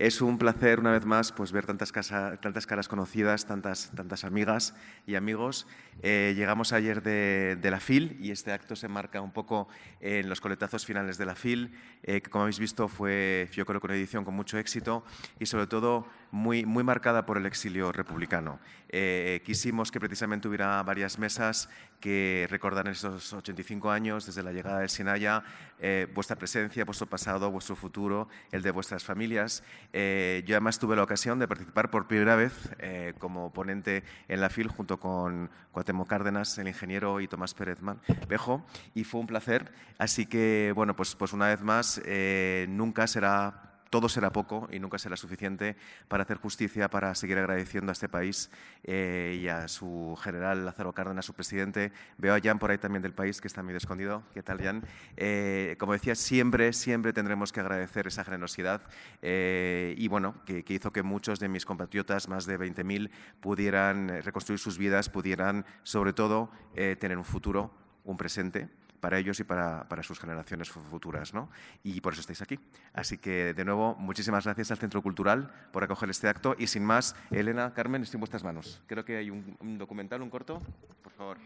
Es un placer, una vez más, pues, ver tantas caras conocidas, tantas amigas y amigos. Llegamos ayer de la FIL y este acto se marca un poco en los coletazos finales de la FIL, que, como habéis visto, fue, yo creo que una edición con mucho éxito y, sobre todo, muy marcada por el exilio republicano. Quisimos que precisamente hubiera varias mesas que recordaran esos 85 años desde la llegada del Sinaya, vuestra presencia, vuestro pasado, vuestro futuro, el de vuestras familias. Yo además tuve la ocasión de participar por primera vez como ponente en la FIL junto con Cuauhtémoc Cárdenas, el ingeniero, y Tomás Pérez Bejo, y fue un placer. Así que, bueno, pues una vez más, todo será poco y nunca será suficiente para hacer justicia, para seguir agradeciendo a este país y a su general Lázaro Cárdenas, su presidente. Veo a Jan por ahí también del país, que está medio escondido. ¿Qué tal, Jan? Como decía, siempre tendremos que agradecer esa generosidad y, bueno, que hizo que muchos de mis compatriotas, más de 20.000, pudieran reconstruir sus vidas, pudieran, sobre todo, tener un futuro, un presente, para ellos y para sus generaciones futuras, ¿no? Y por eso estáis aquí. Así que, de nuevo, muchísimas gracias al Centro Cultural por acoger este acto. Y sin más, Elena, Carmen, estoy en vuestras manos. Creo que hay un documental, un corto. Por favor.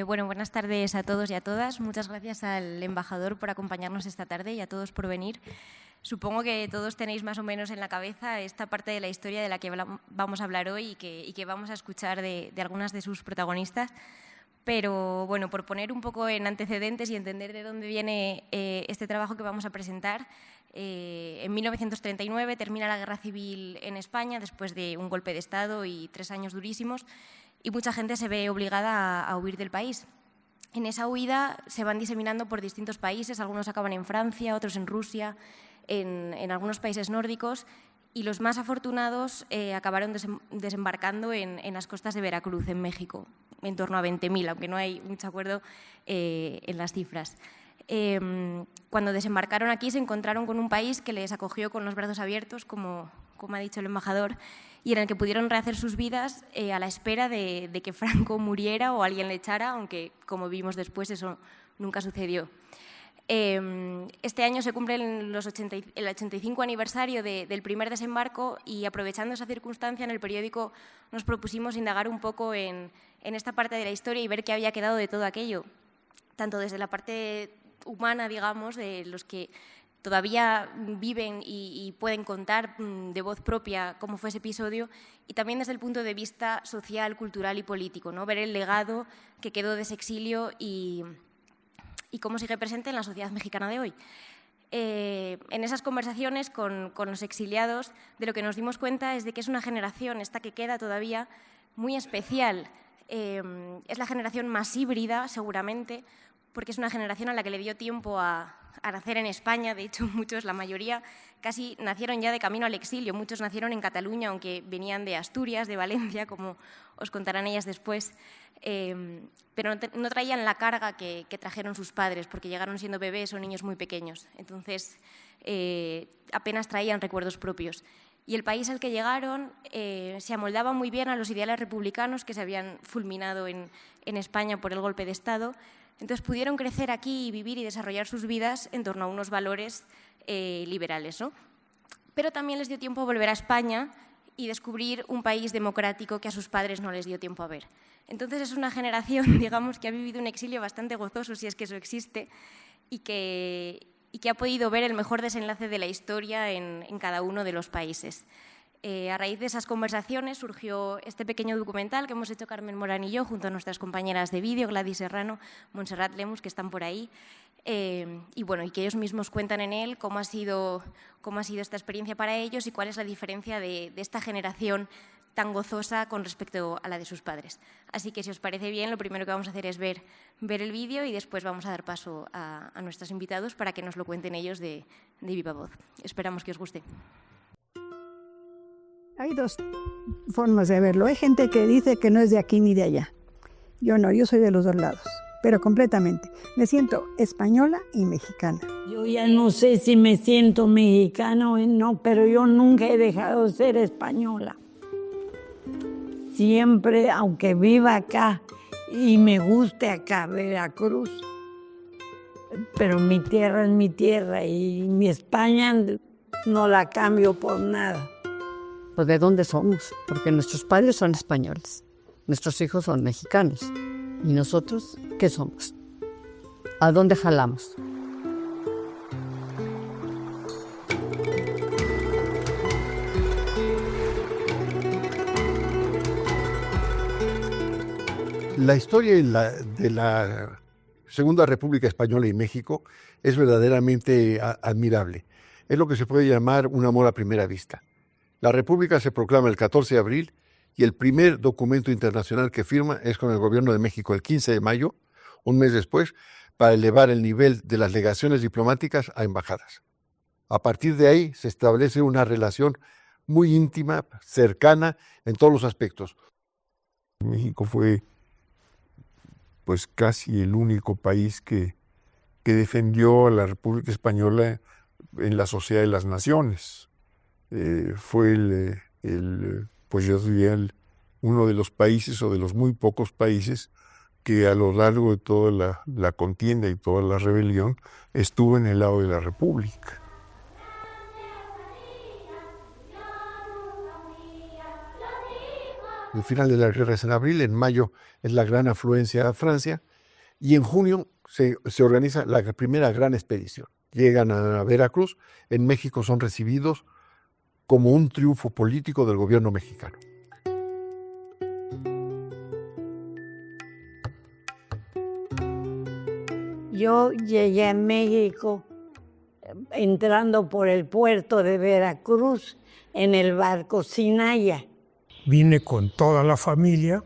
Bueno, buenas tardes a todos y a todas. Muchas gracias al embajador por acompañarnos esta tarde y a todos por venir. Supongo que todos tenéis más o menos en la cabeza esta parte de la historia de la que vamos a hablar hoy y que vamos a escuchar de algunas de sus protagonistas. Pero, bueno, por poner un poco en antecedentes y entender de dónde viene este trabajo que vamos a presentar, en 1939 termina la Guerra Civil en España después de un golpe de Estado y 3 años durísimos, y mucha gente se ve obligada a huir del país. En esa huida se van diseminando por distintos países, algunos acaban en Francia, otros en Rusia, en algunos países nórdicos, y los más afortunados acabaron desembarcando en las costas de Veracruz, en México, en torno a 20.000, aunque no hay mucho acuerdo en las cifras. Cuando desembarcaron aquí se encontraron con un país que les acogió con los brazos abiertos, como ha dicho el embajador, y en el que pudieron rehacer sus vidas a la espera de que Franco muriera o alguien le echara, aunque, como vimos después, eso nunca sucedió. Este año se cumple el 85 aniversario del primer desembarco y, aprovechando esa circunstancia, en el periódico nos propusimos indagar un poco en esta parte de la historia y ver qué había quedado de todo aquello, tanto desde la parte humana, digamos, de los que todavía viven y pueden contar de voz propia cómo fue ese episodio, y también desde el punto de vista social, cultural y político, ¿no? Ver el legado que quedó de ese exilio y cómo sigue presente en la sociedad mexicana de hoy. En esas conversaciones con los exiliados, de lo que nos dimos cuenta es de que es una generación, esta que queda todavía, muy especial. Es la generación más híbrida, seguramente, porque es una generación a la que le dio tiempo a nacer en España. De hecho, muchos, la mayoría, casi nacieron ya de camino al exilio. Muchos nacieron en Cataluña, aunque venían de Asturias, de Valencia, como os contarán ellas después. Pero no traían la carga que trajeron sus padres, porque llegaron siendo bebés o niños muy pequeños. Entonces, apenas traían recuerdos propios. Y el país al que llegaron se amoldaba muy bien a los ideales republicanos que se habían fulminado en España por el golpe de Estado. Entonces pudieron crecer aquí y vivir y desarrollar sus vidas en torno a unos valores liberales, ¿no? Pero también les dio tiempo a volver a España y descubrir un país democrático que a sus padres no les dio tiempo a ver. Entonces es una generación, digamos, que ha vivido un exilio bastante gozoso, si es que eso existe, y que ha podido ver el mejor desenlace de la historia en cada uno de los países. A raíz de esas conversaciones surgió este pequeño documental que hemos hecho Carmen Morán y yo junto a nuestras compañeras de vídeo, Gladys Serrano, Montserrat Lemus, que están por ahí, y que ellos mismos cuentan en él cómo ha sido esta experiencia para ellos y cuál es la diferencia de esta generación tan gozosa con respecto a la de sus padres. Así que, si os parece bien, lo primero que vamos a hacer es ver el vídeo y después vamos a dar paso a nuestros invitados para que nos lo cuenten ellos de viva voz. Esperamos que os guste. Hay 2 formas de verlo. Hay gente que dice que no es de aquí ni de allá. Yo no, yo soy de los 2 lados, pero completamente. Me siento española y mexicana. Yo ya no sé si me siento mexicana o no, pero yo nunca he dejado de ser española. Siempre, aunque viva acá y me guste acá Veracruz. Pero mi tierra es mi tierra y mi España no la cambio por nada. Pues ¿de dónde somos? Porque nuestros padres son españoles, nuestros hijos son mexicanos. ¿Y nosotros qué somos? ¿A dónde jalamos? La historia de la Segunda República Española y México es verdaderamente admirable. Es lo que se puede llamar un amor a primera vista. La República se proclama el 14 de abril y el primer documento internacional que firma es con el gobierno de México el 15 de mayo, un mes después, para elevar el nivel de las legaciones diplomáticas a embajadas. A partir de ahí se establece una relación muy íntima, cercana en todos los aspectos. México fue pues casi el único país que defendió a la República Española en la Sociedad de las Naciones. Fue pues yo diría uno de los países o de los muy pocos países que a lo largo de toda la contienda y toda la rebelión estuvo en el lado de la República. El final de la guerra es en abril, en mayo es la gran afluencia a Francia y en junio se organiza la primera gran expedición. Llegan a Veracruz, en México son recibidos como un triunfo político del gobierno mexicano. Yo llegué a México entrando por el puerto de Veracruz en el barco Sinaya. Vine con toda la familia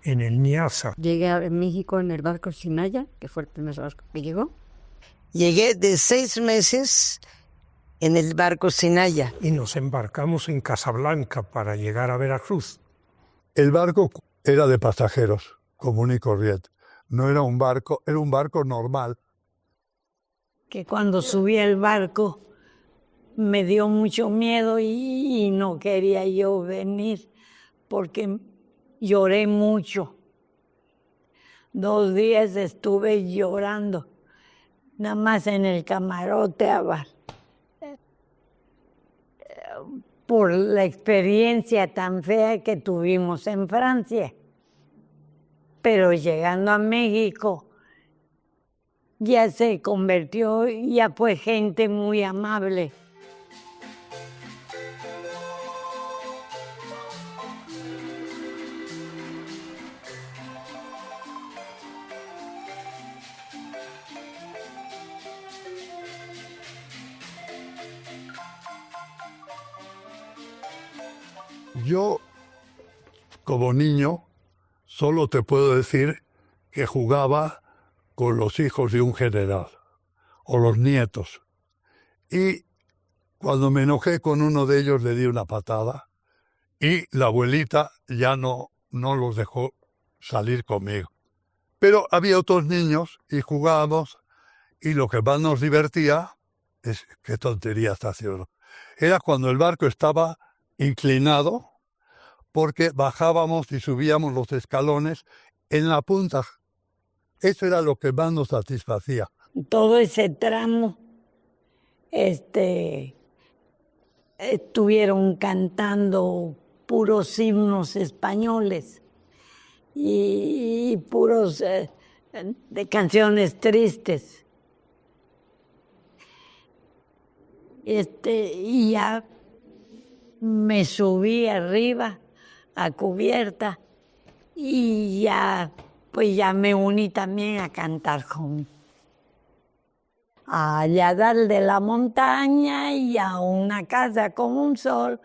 en el Niasa. Llegué a México en el barco Sinaya, que fue el primer barco que llegó. Llegué de 6 meses en el barco Sinaya. Y nos embarcamos en Casablanca para llegar a Veracruz. El barco era de pasajeros, común y corriente. No era un barco, era un barco normal. Que cuando subí al barco me dio mucho miedo y no quería yo venir porque lloré mucho. 2 días estuve llorando, nada más en el camarote por la experiencia tan fea que tuvimos en Francia. Pero llegando a México ya se convirtió, ya fue gente muy amable. Yo, como niño, solo te puedo decir que jugaba con los hijos de un general o los nietos. Y cuando me enojé con uno de ellos le di una patada y la abuelita ya no los dejó salir conmigo. Pero había otros niños y jugábamos y lo que más nos divertía es qué tontería está haciendo. Era cuando el barco estaba inclinado porque bajábamos y subíamos los escalones en la punta. Eso era lo que más nos satisfacía. Todo ese tramo estuvieron cantando puros himnos españoles y puros de canciones tristes. Y ya me subí arriba a cubierta y ya me uní también a cantar allá dalt de la montaña y a una casa con un sol,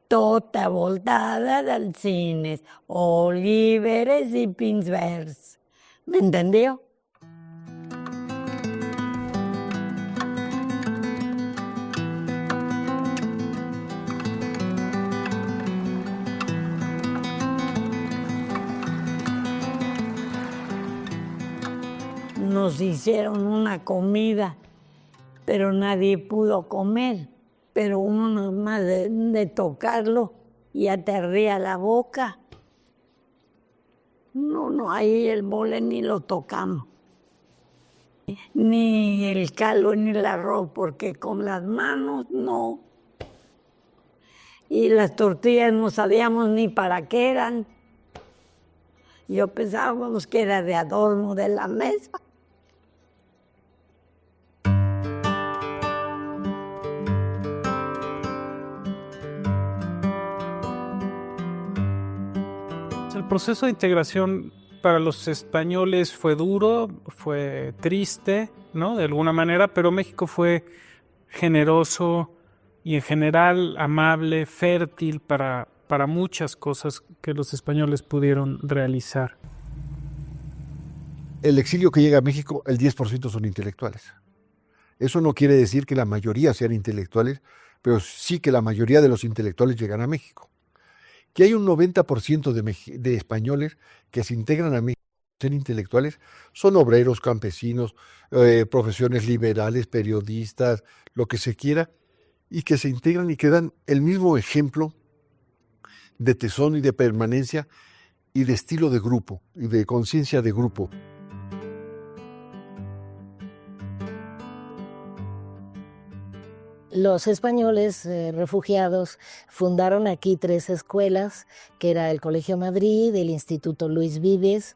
tota voltada d'alzines, oliveres y pins verds. ¿Me entendió? Nos hicieron una comida, pero nadie pudo comer. Pero uno más de tocarlo ya te ardía la boca. No, ahí el mole ni lo tocamos. Ni el caldo ni el arroz, porque con las manos no. Y las tortillas no sabíamos ni para qué eran. Yo pensábamos que era de adorno de la mesa. El proceso de integración para los españoles fue duro, fue triste, ¿no? De alguna manera, pero México fue generoso y en general amable, fértil para muchas cosas que los españoles pudieron realizar. El exilio que llega a México, el 10% son intelectuales. Eso no quiere decir que la mayoría sean intelectuales, pero sí que la mayoría de los intelectuales llegan a México. Que hay un 90% de españoles que se integran a México, ser intelectuales, son obreros, campesinos, profesiones liberales, periodistas, lo que se quiera, y que se integran y que dan el mismo ejemplo de tesón y de permanencia y de estilo de grupo y de conciencia de grupo. Los españoles refugiados fundaron aquí 3 escuelas, que era el Colegio Madrid, el Instituto Luis Vives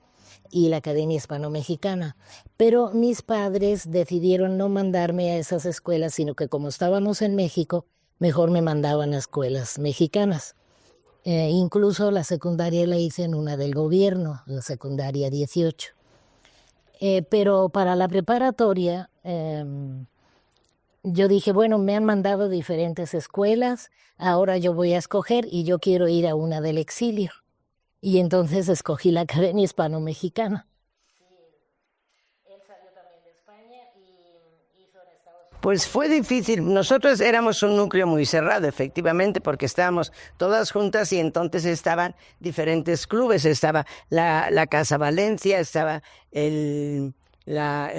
y la Academia Hispano-Mexicana. Pero mis padres decidieron no mandarme a esas escuelas, sino que como estábamos en México, mejor me mandaban a escuelas mexicanas. Incluso la secundaria la hice en una del gobierno, la secundaria 18. Pero para la preparatoria... yo dije, bueno, me han mandado diferentes escuelas, ahora yo voy a escoger y yo quiero ir a una del exilio. Y entonces escogí la Academia Hispano-Mexicana. Él salió también de España y hizo en Estados Unidos. Pues fue difícil. Nosotros éramos un núcleo muy cerrado, efectivamente, porque estábamos todas juntas y entonces estaban diferentes clubes. Estaba la Casa Valencia, estaba el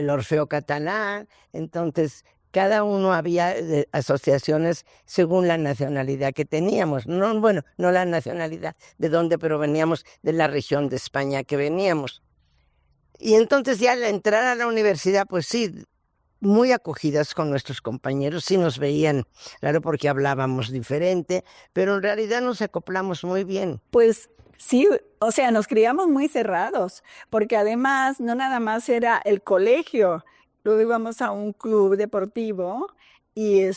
Orfeo Catalán, entonces... Cada uno había asociaciones según la nacionalidad que teníamos. No la nacionalidad de dónde, pero veníamos de la región de España que veníamos. Y entonces ya al entrar a la universidad, pues sí, muy acogidas con nuestros compañeros, sí nos veían, claro, porque hablábamos diferente, pero en realidad nos acoplamos muy bien. Pues sí, o sea, nos criamos muy cerrados, porque además no nada más era el colegio. Luego íbamos a un club deportivo y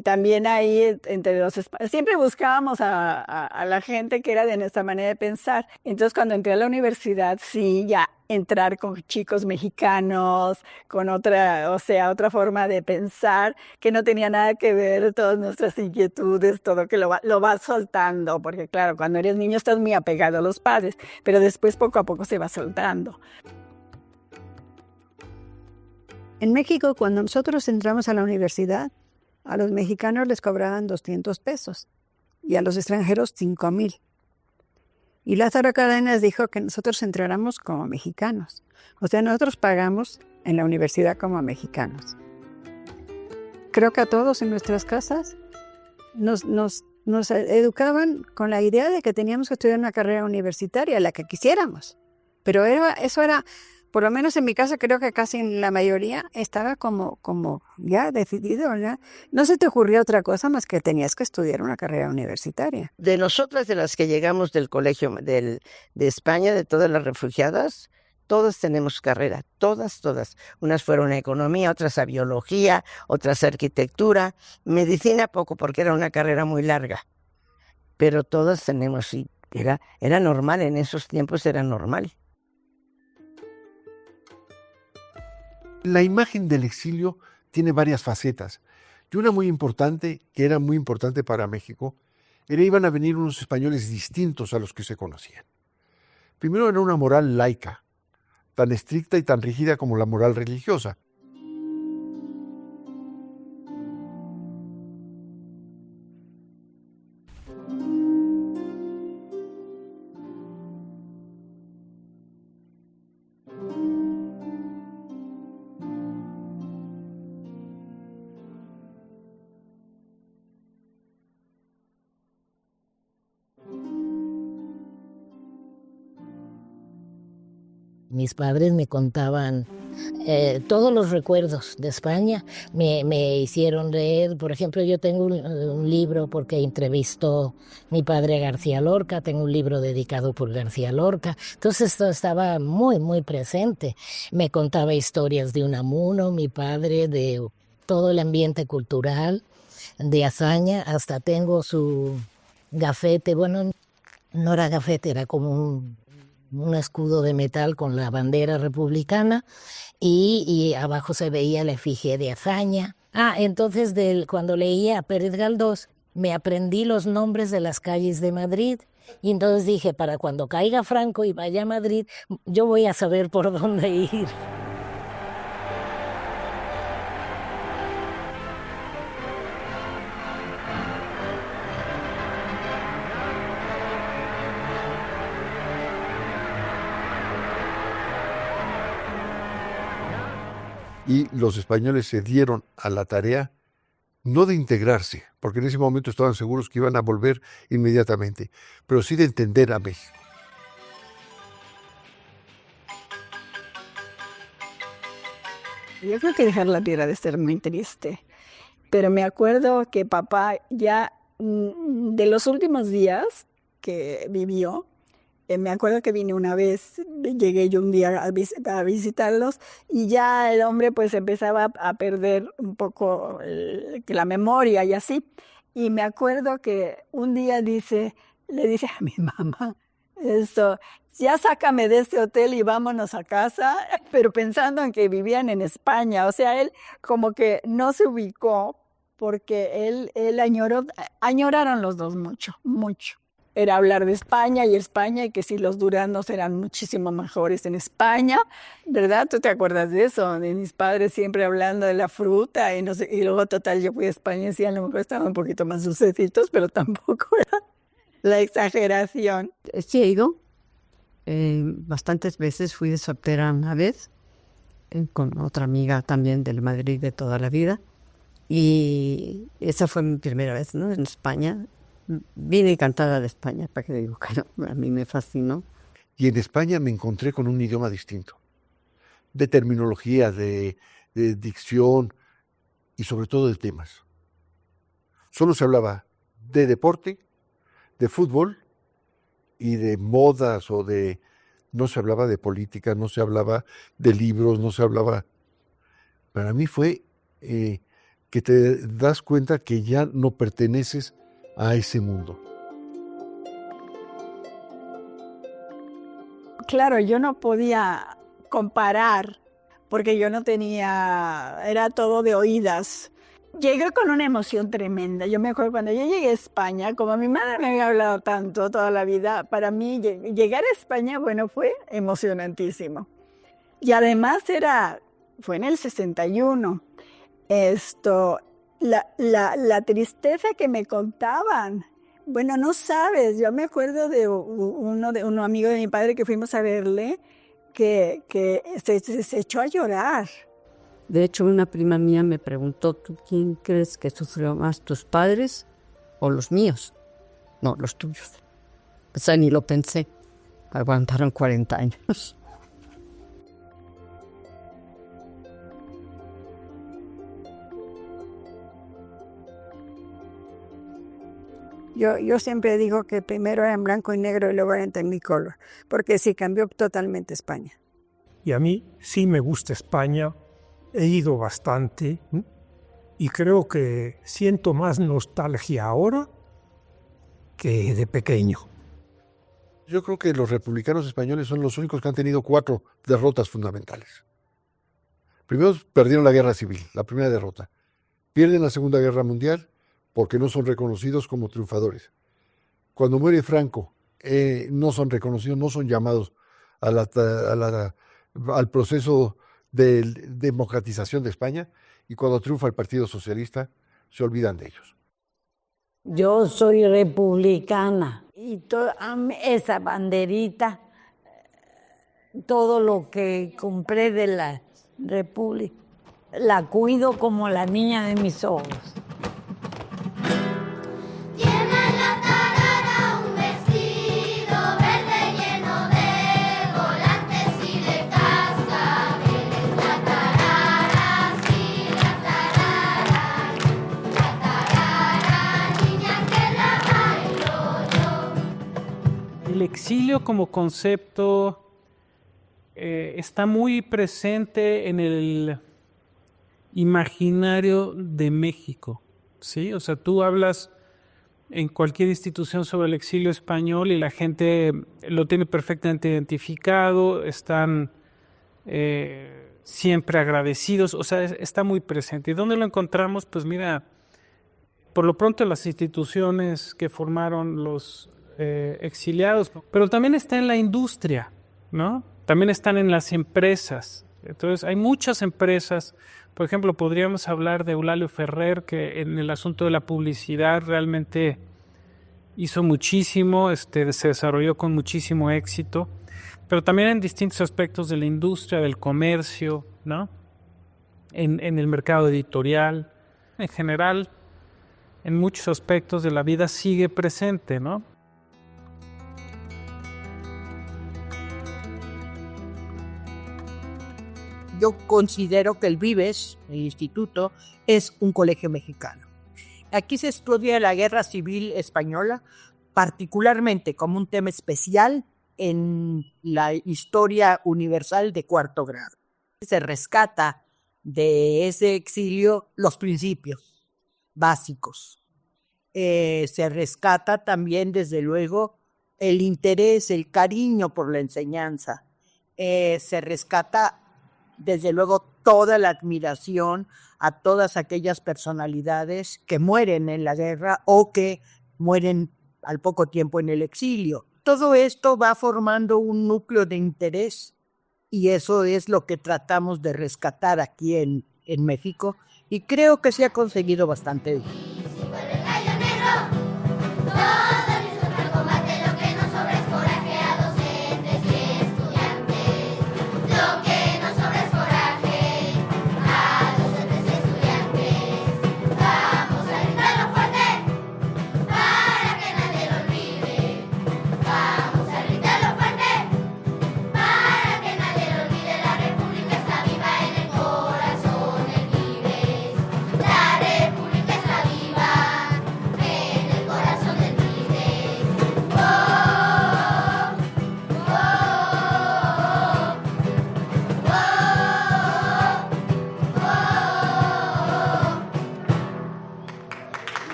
también ahí entre siempre buscábamos a la gente que era de nuestra manera de pensar. Entonces cuando entré a la universidad, sí, ya entrar con chicos mexicanos, con otra forma de pensar que no tenía nada que ver todas nuestras inquietudes, todo que lo vas soltando, porque claro, cuando eres niño estás muy apegado a los padres, pero después poco a poco se va soltando. En México, cuando nosotros entramos a la universidad, a los mexicanos les cobraban 200 pesos y a los extranjeros 5,000. Y Lázaro Cárdenas dijo que nosotros entráramos como mexicanos. O sea, nosotros pagamos en la universidad como mexicanos. Creo que a todos en nuestras casas nos educaban con la idea de que teníamos que estudiar una carrera universitaria, la que quisiéramos. Pero eso era... Por lo menos en mi casa creo que casi en la mayoría estaba como ya decidido, ¿ya? No se te ocurría otra cosa más que tenías que estudiar una carrera universitaria. De nosotras, de las que llegamos del colegio de España, de todas las refugiadas, todas tenemos carrera, todas. Unas fueron a economía, otras a biología, otras a arquitectura, medicina poco porque era una carrera muy larga. Pero todas tenemos, sí, era normal, en esos tiempos era normal. La imagen del exilio tiene varias facetas. Y una muy importante, que era muy importante para México, era iban a venir unos españoles distintos a los que se conocían. Primero era una moral laica, tan estricta y tan rígida como la moral religiosa. Mis padres me contaban todos los recuerdos de España. Me hicieron leer, por ejemplo, yo tengo un libro porque entrevistó mi padre a García Lorca, tengo un libro dedicado por García Lorca. Entonces esto estaba muy, muy presente. Me contaba historias de Unamuno, mi padre, de todo el ambiente cultural, de Azaña. Hasta tengo su gafete, bueno, no era gafete, era como un escudo de metal con la bandera republicana y abajo se veía la efigie de Azaña. Entonces cuando leía a Pérez Galdós me aprendí los nombres de las calles de Madrid y entonces dije, para cuando caiga Franco y vaya a Madrid, yo voy a saber por dónde ir. Y los españoles se dieron a la tarea no de integrarse, porque en ese momento estaban seguros que iban a volver inmediatamente, pero sí de entender a México. Yo creo que dejar la tierra de ser muy triste, pero me acuerdo que papá ya de los últimos días que vivió, me acuerdo que vine una vez, llegué yo un día a visitarlos y ya el hombre pues empezaba a perder un poco la memoria y así. Y me acuerdo que un día le dice a mi mamá, ya sácame de este hotel y vámonos a casa, pero pensando en que vivían en España. O sea, él como que no se ubicó porque él añoraron los dos mucho, mucho. Era hablar de España y que si los duranos eran muchísimo mejores en España, ¿verdad? ¿Tú te acuerdas de eso? De mis padres siempre hablando de la fruta y no sé, y luego total yo fui a España y sí, a lo mejor estaban un poquito más dulcecitos, pero tampoco era la exageración. Sí he ido, bastantes veces fui de soltera una vez, con otra amiga también del Madrid de toda la vida, y esa fue mi primera vez, ¿no? En España. Vine encantada de España, para que digo que no, a mí me fascinó. Y en España me encontré con un idioma distinto, de terminología, de dicción y sobre todo de temas. Solo se hablaba de deporte, de fútbol y de modas no se hablaba de política, no se hablaba de libros, no se hablaba... Para mí fue que te das cuenta que ya no perteneces a ese mundo. Claro, yo no podía comparar porque yo no tenía, era todo de oídas. Llegué con una emoción tremenda. Yo me acuerdo cuando yo llegué a España, como mi madre me había hablado tanto toda la vida, para mí llegar a España, bueno, fue emocionantísimo. Y además fue en el 61. La tristeza que me contaban, bueno, no sabes, yo me acuerdo de un amigo de mi padre que fuimos a verle, que se echó a llorar. De hecho, una prima mía me preguntó, ¿tú quién crees que sufrió más, tus padres o los míos? No, los tuyos. O sea, ni lo pensé, aguantaron 40 años. Yo siempre digo que primero era en blanco y negro y luego era en Technicolor, porque sí cambió totalmente España. Y a mí sí me gusta España, he ido bastante y creo que siento más nostalgia ahora que de pequeño. Yo creo que los republicanos españoles son los únicos que han tenido 4 derrotas fundamentales. Primero perdieron la guerra civil, la primera derrota. Pierden la Segunda Guerra Mundial porque no son reconocidos como triunfadores. Cuando muere Franco, no son reconocidos, no son llamados al proceso de democratización de España, y cuando triunfa el Partido Socialista, se olvidan de ellos. Yo soy republicana y esa banderita, todo lo que compré de la República, la cuido como la niña de mis ojos. Un vestido verde lleno de volantes y de exilio como concepto está muy presente en el imaginario de México, ¿sí? O sea, tú hablas en cualquier institución sobre el exilio español y la gente lo tiene perfectamente identificado, están siempre agradecidos, o sea, está muy presente. ¿Y dónde lo encontramos? Pues mira, por lo pronto en las instituciones que formaron los exiliados, pero también está en la industria, ¿no? También están en las empresas. Entonces, hay muchas empresas. Por ejemplo, podríamos hablar de Eulalio Ferrer, que en el asunto de la publicidad realmente hizo muchísimo, se desarrolló con muchísimo éxito, pero también en distintos aspectos de la industria, del comercio, ¿no? En el mercado editorial, en general, en muchos aspectos de la vida sigue presente, ¿no? Yo considero que el Vives, el instituto, es un colegio mexicano. Aquí se estudia la Guerra Civil Española, particularmente como un tema especial en la historia universal de cuarto grado. Se rescata de ese exilio los principios básicos. Se rescata también, desde luego, el interés, el cariño por la enseñanza. Se rescata, desde luego, toda la admiración a todas aquellas personalidades que mueren en la guerra o que mueren al poco tiempo en el exilio. Todo esto va formando un núcleo de interés y eso es lo que tratamos de rescatar aquí en México y creo que se ha conseguido bastante bien.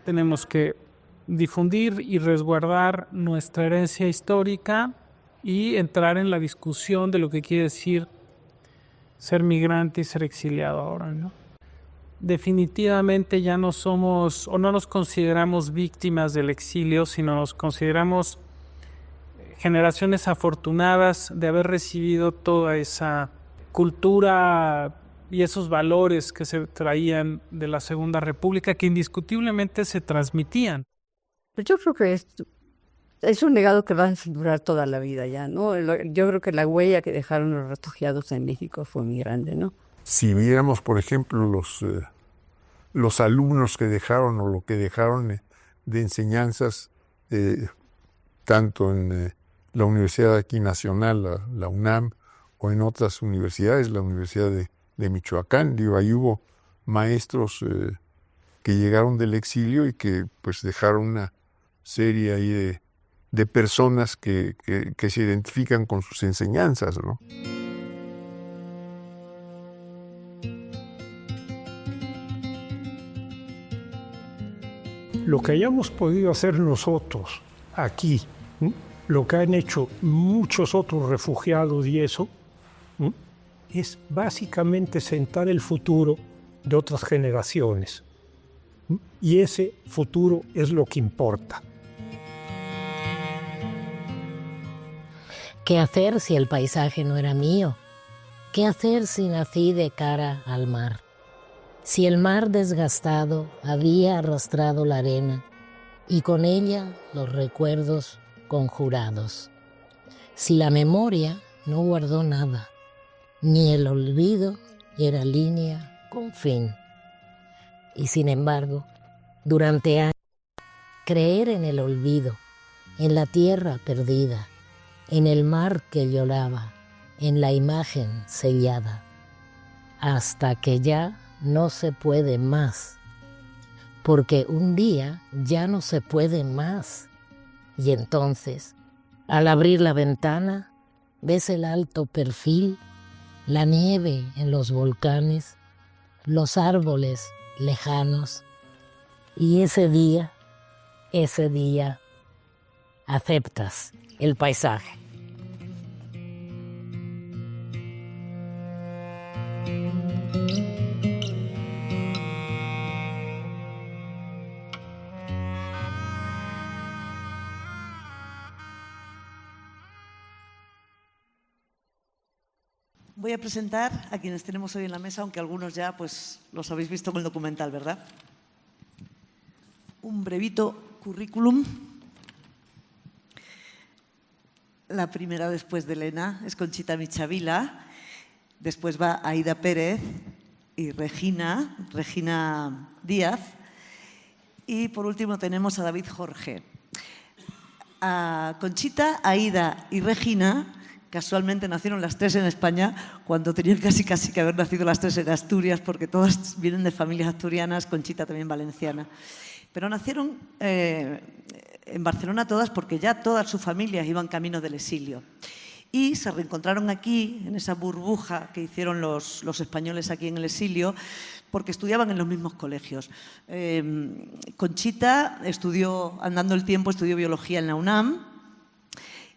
Tenemos que difundir y resguardar nuestra herencia histórica y entrar en la discusión de lo que quiere decir ser migrante y ser exiliado ahora, ¿no? Definitivamente ya no somos o no nos consideramos víctimas del exilio, sino nos consideramos generaciones afortunadas de haber recibido toda esa cultura y esos valores que se traían de la Segunda República, que indiscutiblemente se transmitían. Yo creo que es un legado que va a durar toda la vida ya, ¿no? Yo creo que la huella que dejaron los refugiados en México fue muy grande, ¿no? Si viéramos, por ejemplo, los alumnos que dejaron o lo que dejaron de enseñanzas, tanto en la Universidad aquí nacional, la UNAM, o en otras universidades, la Universidad de Michoacán, ahí hubo maestros que llegaron del exilio y que pues dejaron una serie ahí de personas que se identifican con sus enseñanzas, ¿no? Lo que hayamos podido hacer nosotros aquí, lo que han hecho muchos otros refugiados y eso, es básicamente sentar el futuro de otras generaciones. Y ese futuro es lo que importa. ¿Qué hacer si el paisaje no era mío? ¿Qué hacer si nací de cara al mar? Si el mar desgastado había arrastrado la arena y con ella los recuerdos conjurados. Si la memoria no guardó nada, ni el olvido era línea con fin. Y sin embargo, durante años, creer en el olvido, en la tierra perdida, en el mar que lloraba, en la imagen sellada, hasta que ya no se puede más. porque un día ya no se puede más. Y entonces, al abrir la ventana, ves el alto perfil, la nieve en los volcanes, los árboles lejanos. Y ese día, aceptas el paisaje. Voy a presentar a quienes tenemos hoy en la mesa, aunque algunos ya pues, los habéis visto con el documental, ¿verdad? Un brevito currículum. La primera después de Elena es Conchita Michavila, después va Aida Pérez y Regina Díaz, y por último tenemos a David Jorge. A Conchita, Aida y Regina casualmente nacieron las tres en España cuando tenían casi que haber nacido las tres en Asturias, porque todas vienen de familias asturianas, Conchita también valenciana. Pero nacieron en Barcelona todas porque ya todas sus familias iban camino del exilio. Y se reencontraron aquí, en esa burbuja que hicieron los españoles aquí en el exilio, porque estudiaban en los mismos colegios. Conchita estudió, andando el tiempo, estudió biología en la UNAM,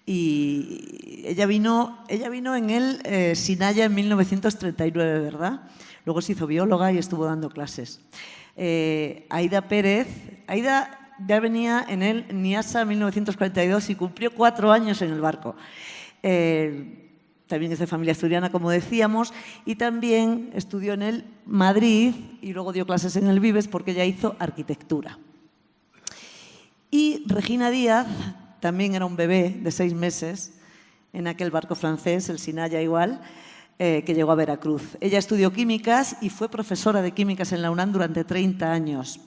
y ella vino en el Sinaya en 1939, ¿verdad? Luego se hizo bióloga y estuvo dando clases. Aida Pérez, Aida ya venía en el NIASA 1942 y cumplió 4 años en el barco. También es de familia asturiana, como decíamos, y también estudió en el Madrid y luego dio clases en el Vives porque ella hizo arquitectura. Y Regina Díaz también era un bebé de 6 meses en aquel barco francés, el Sinaya igual, que llegó a Veracruz. Ella estudió químicas y fue profesora de químicas en la UNAM durante 30 años.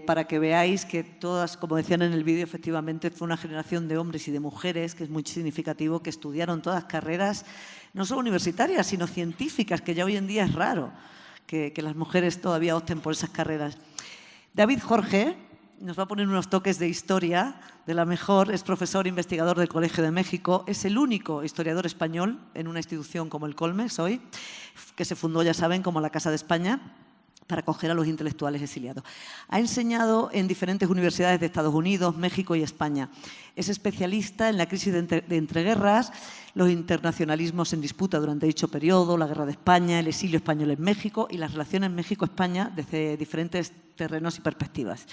Para que veáis que todas, como decían en el vídeo, efectivamente fue una generación de hombres y de mujeres, que es muy significativo, que estudiaron todas carreras, no solo universitarias, sino científicas, que ya hoy en día es raro que las mujeres todavía opten por esas carreras. David Jorge nos va a poner unos toques de historia de la mejor, es profesor e investigador del Colegio de México, es el único historiador español en una institución como el Colmex hoy, que se fundó, ya saben, como la Casa de España, para acoger a los intelectuales exiliados. Ha enseñado en diferentes universidades de Estados Unidos, México y España. Es especialista en la crisis de entreguerras, los internacionalismos en disputa durante dicho periodo, la Guerra de España, el exilio español en México y las relaciones México-España desde diferentes terrenos y perspectivas.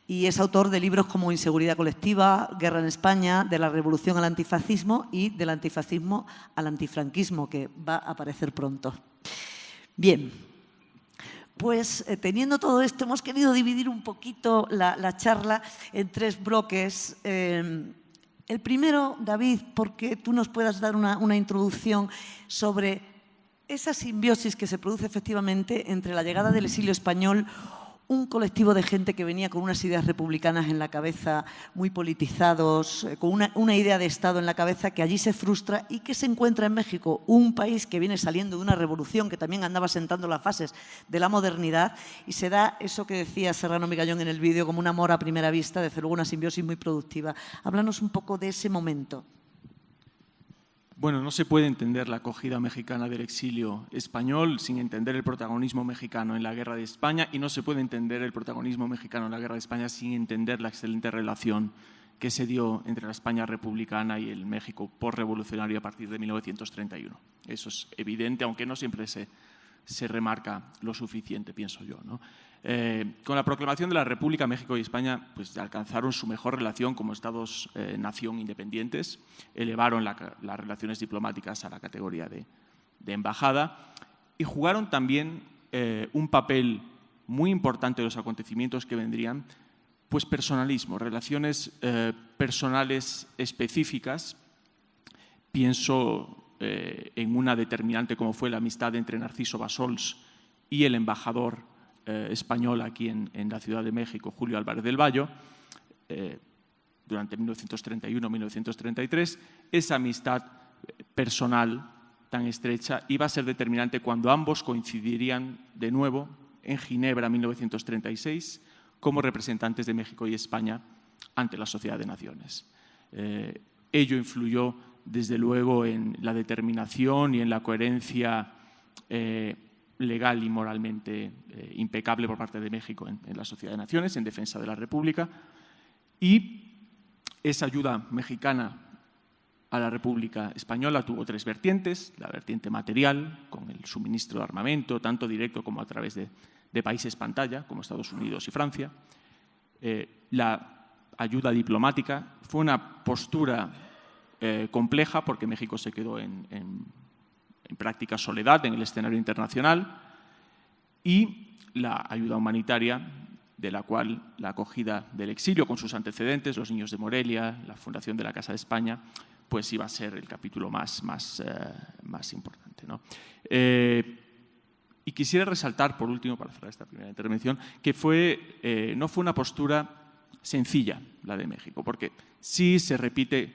Y es autor de libros como Inseguridad colectiva, Guerra en España, de la revolución al antifascismo y del antifascismo al antifranquismo, que va a aparecer pronto. Bien, pues teniendo todo esto, hemos querido dividir un poquito la charla en 3 bloques. El primero, David, porque tú nos puedas dar una introducción sobre esa simbiosis que se produce efectivamente entre la llegada del exilio español, un colectivo de gente que venía con unas ideas republicanas en la cabeza, muy politizados, con una idea de Estado en la cabeza que allí se frustra y que se encuentra en México, un país que viene saliendo de una revolución que también andaba sentando las fases de la modernidad, y se da eso que decía Serrano Migallón en el vídeo como un amor a primera vista, desde luego una simbiosis muy productiva. Háblanos un poco de ese momento. Bueno, no se puede entender la acogida mexicana del exilio español sin entender el protagonismo mexicano en la Guerra de España, y no se puede entender el protagonismo mexicano en la Guerra de España sin entender la excelente relación que se dio entre la España republicana y el México postrevolucionario a partir de 1931. Eso es evidente, aunque no siempre se remarca lo suficiente, pienso yo, ¿no? Con la proclamación de la República, México y España pues, alcanzaron su mejor relación como estados-nación independientes, elevaron las relaciones diplomáticas a la categoría de embajada y jugaron también un papel muy importante en los acontecimientos que vendrían, pues personalismo, relaciones personales específicas. Pienso en una determinante como fue la amistad entre Narciso Bassols y el embajador español aquí en la Ciudad de México, Julio Álvarez del Valle, durante 1931-1933. Esa amistad personal tan estrecha iba a ser determinante cuando ambos coincidirían de nuevo en Ginebra en 1936 como representantes de México y España ante la Sociedad de Naciones. Ello influyó, desde luego, en la determinación y en la coherencia legal y moralmente impecable por parte de México en la Sociedad de Naciones, en defensa de la República, y esa ayuda mexicana a la República Española tuvo tres vertientes: la vertiente material, con el suministro de armamento, tanto directo como a través de países pantalla, como Estados Unidos y Francia; la ayuda diplomática. Fue una postura compleja, porque México se quedó en práctica soledad en el escenario internacional; y la ayuda humanitaria, de la cual la acogida del exilio con sus antecedentes, los niños de Morelia, la fundación de la Casa de España, pues iba a ser el capítulo más importante, ¿no? Y quisiera resaltar, por último, para cerrar esta primera intervención, que no fue una postura sencilla la de México, porque sí se repite,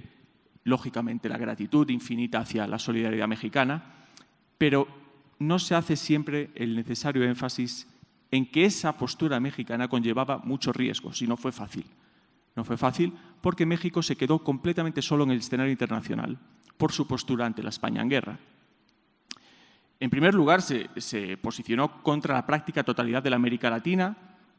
lógicamente, la gratitud infinita hacia la solidaridad mexicana, pero no se hace siempre el necesario énfasis en que esa postura mexicana conllevaba muchos riesgos y no fue fácil. No fue fácil porque México se quedó completamente solo en el escenario internacional por su postura ante la España en guerra. En primer lugar, se posicionó contra la práctica totalidad de la América Latina,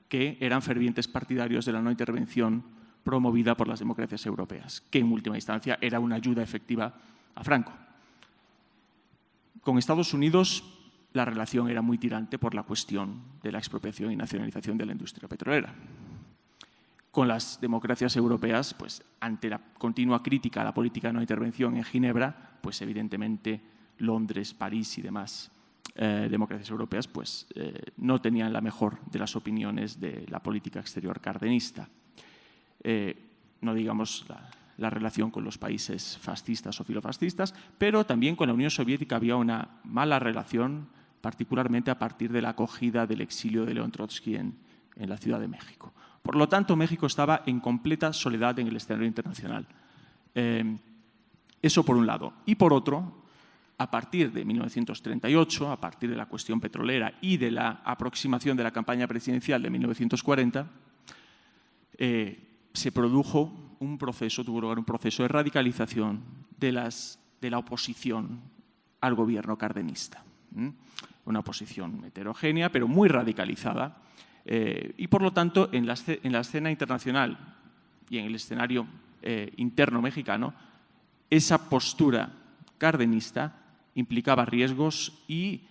que eran fervientes partidarios de la no intervención promovida por las democracias europeas, que en última instancia era una ayuda efectiva a Franco. Con Estados Unidos la relación era muy tirante por la cuestión de la expropiación y nacionalización de la industria petrolera. Con las democracias europeas, pues, ante la continua crítica a la política de no intervención en Ginebra, pues evidentemente Londres, París y demás democracias europeas pues, no tenían la mejor de las opiniones de la política exterior cardenista. No digamos la relación con los países fascistas o filofascistas, pero también con la Unión Soviética había una mala relación, particularmente a partir de la acogida del exilio de León Trotsky en la Ciudad de México. Por lo tanto, México estaba en completa soledad en el escenario internacional. Eso por un lado. Y por otro, a partir de 1938, a partir de la cuestión petrolera y de la aproximación de la campaña presidencial de 1940, tuvo lugar un proceso de radicalización de la oposición al gobierno cardenista. Una oposición heterogénea, pero muy radicalizada. Y, por lo tanto, en la escena internacional y en el escenario interno mexicano, esa postura cardenista implicaba riesgos y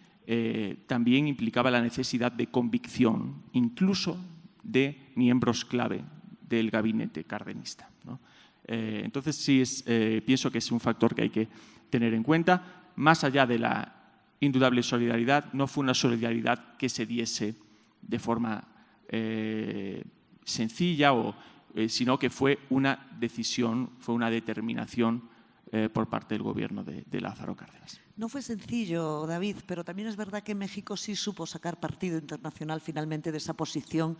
también implicaba la necesidad de convicción, incluso de miembros clave del gabinete cardenista, ¿no? Entonces, sí, pienso que es un factor que hay que tener en cuenta. Más allá de la indudable solidaridad, no fue una solidaridad que se diese de forma sencilla, sino que fue una decisión, fue una determinación por parte del gobierno de Lázaro Cárdenas. No fue sencillo, David, pero también es verdad que México sí supo sacar partido internacional finalmente de esa posición,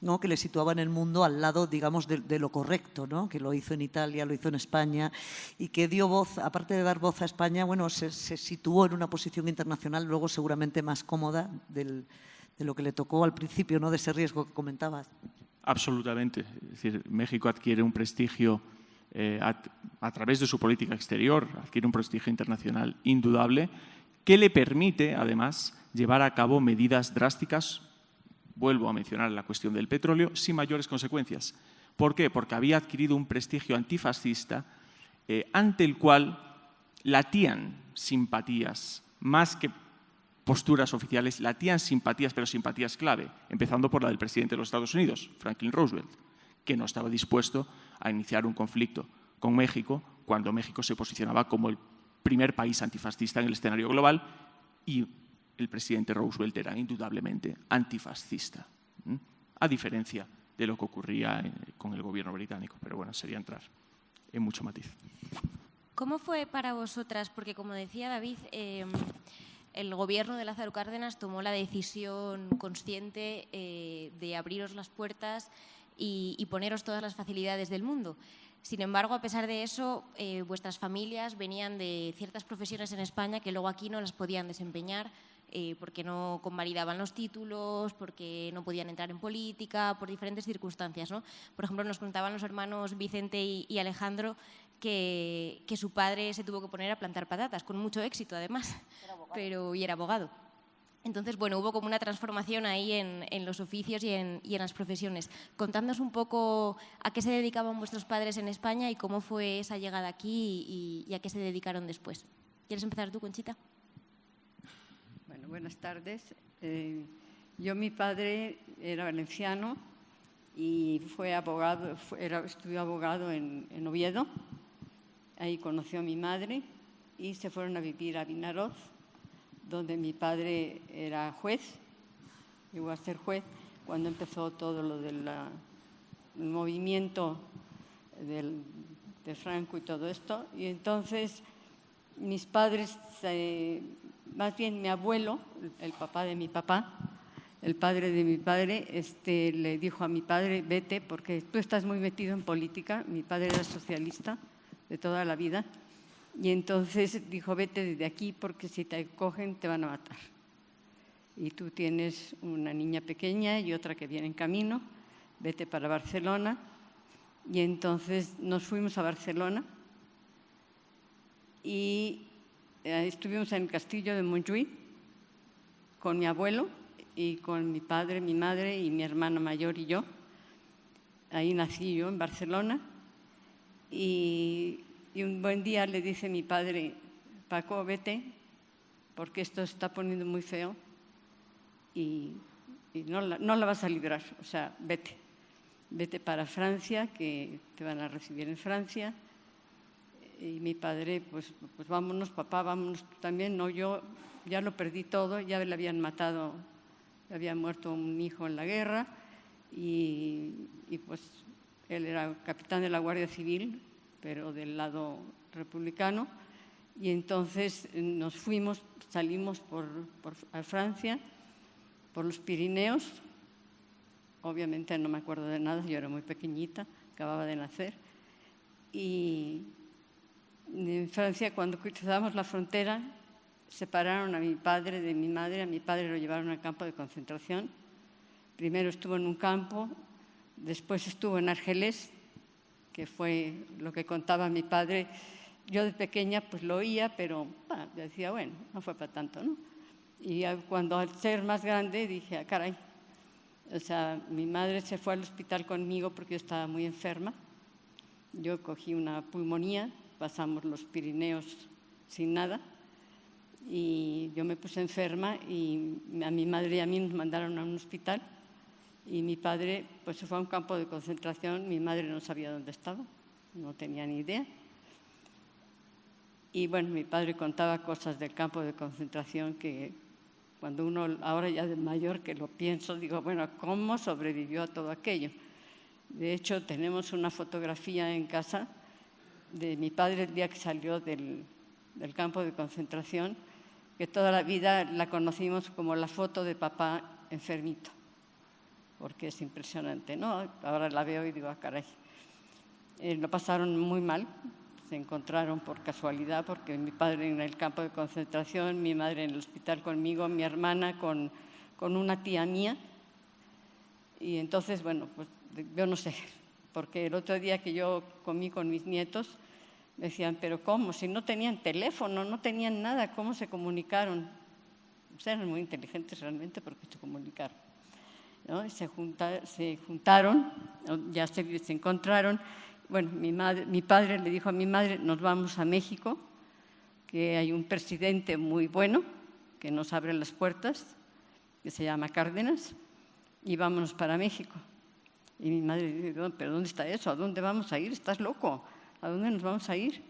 ¿no?, que le situaba en el mundo al lado, digamos, de lo correcto, ¿no?, que lo hizo en Italia, lo hizo en España, y que dio voz, aparte de dar voz a España, bueno, se situó en una posición internacional luego seguramente más cómoda de lo que le tocó al principio, ¿no?, de ese riesgo que comentabas. Absolutamente. Es decir, México adquiere un prestigio a través de su política exterior, adquiere un prestigio internacional indudable que le permite, además, llevar a cabo medidas drásticas, vuelvo a mencionar la cuestión del petróleo, sin mayores consecuencias. ¿Por qué? Porque había adquirido un prestigio antifascista ante el cual latían simpatías, más que posturas oficiales, latían simpatías, pero simpatías clave, empezando por la del presidente de los Estados Unidos, Franklin Roosevelt, que no estaba dispuesto a iniciar un conflicto con México cuando México se posicionaba como el primer país antifascista en el escenario global, y el presidente Roosevelt era indudablemente antifascista, a diferencia de lo que ocurría con el gobierno británico. Pero bueno, sería entrar en mucho matiz. ¿Cómo fue para vosotras? Porque, como decía David, el gobierno de Lázaro Cárdenas tomó la decisión consciente de abriros las puertas y poneros todas las facilidades del mundo. Sin embargo, a pesar de eso, vuestras familias venían de ciertas profesiones en España que luego aquí no las podían desempeñar, porque no convalidaban los títulos, porque no podían entrar en política, por diferentes circunstancias, ¿no? Por ejemplo, nos contaban los hermanos Vicente y Alejandro que su padre se tuvo que poner a plantar patatas, con mucho éxito además, y era abogado. Entonces, bueno, hubo como una transformación ahí en los oficios y en las profesiones. Contadnos un poco a qué se dedicaban vuestros padres en España y cómo fue esa llegada aquí y a qué se dedicaron después. ¿Quieres empezar tú, Conchita? Bueno, buenas tardes. Mi padre era valenciano y fue abogado, estudió abogado en Oviedo. Ahí conoció a mi madre y se fueron a vivir a Vinaroz, donde mi padre era juez, llegó a ser juez, cuando empezó todo lo del movimiento de Franco y todo esto. Y entonces mis padres, más bien mi abuelo, el papá de mi papá, el padre de mi padre, le dijo a mi padre, vete, porque tú estás muy metido en política. Mi padre era socialista de toda la vida. Y entonces dijo, vete desde aquí porque si te cogen te van a matar. Y tú tienes una niña pequeña y otra que viene en camino, vete para Barcelona. Y entonces nos fuimos a Barcelona y estuvimos en el castillo de Montjuïc con mi abuelo y con mi padre, mi madre y mi hermana mayor y yo. Ahí nací yo en Barcelona y un buen día le dice mi padre, Paco, vete, porque esto se está poniendo muy feo y no la vas a librar, o sea, vete para Francia, que te van a recibir en Francia. Y mi padre, pues vámonos, papá, vámonos tú también. No, yo ya lo perdí todo, ya le habían matado, le había muerto un hijo en la guerra y pues él era capitán de la Guardia Civil, pero del lado republicano, y entonces nos fuimos, salimos a Francia, por los Pirineos. Obviamente no me acuerdo de nada, yo era muy pequeñita, acababa de nacer, y en Francia, cuando cruzamos la frontera, separaron a mi padre de mi madre. A mi padre lo llevaron al campo de concentración. Primero estuvo en un campo, después estuvo en Argelés, que fue lo que contaba mi padre. Yo de pequeña pues lo oía, pero decía, bueno, no fue para tanto, ¿no? Y cuando al ser más grande dije, caray, o sea, mi madre se fue al hospital conmigo porque yo estaba muy enferma. Yo cogí una pulmonía, pasamos los Pirineos sin nada y yo me puse enferma y a mi madre y a mí nos mandaron a un hospital. Y mi padre pues se fue a un campo de concentración, mi madre no sabía dónde estaba, no tenía ni idea. Y bueno, mi padre contaba cosas del campo de concentración que cuando uno, ahora ya de mayor que lo pienso, digo, bueno, ¿cómo sobrevivió a todo aquello? De hecho, tenemos una fotografía en casa de mi padre el día que salió del campo de concentración, que toda la vida la conocimos como la foto de papá enfermito, porque es impresionante, ¿no? Ahora la veo y digo, caray. Lo pasaron muy mal, se encontraron por casualidad, porque mi padre en el campo de concentración, mi madre en el hospital conmigo, mi hermana con una tía mía. Y entonces, bueno, pues yo no sé, porque el otro día que yo comí con mis nietos, me decían, pero ¿cómo? Si no tenían teléfono, no tenían nada, ¿cómo se comunicaron? O sea, eran muy inteligentes realmente porque se comunicaron, ¿no? Se juntaron, ya se encontraron. Bueno, mi padre le dijo a mi madre, nos vamos a México, que hay un presidente muy bueno que nos abre las puertas, que se llama Cárdenas, y vámonos para México. Y mi madre dijo, ¿pero dónde está eso? ¿A dónde vamos a ir? ¿Estás loco? ¿A dónde nos vamos a ir?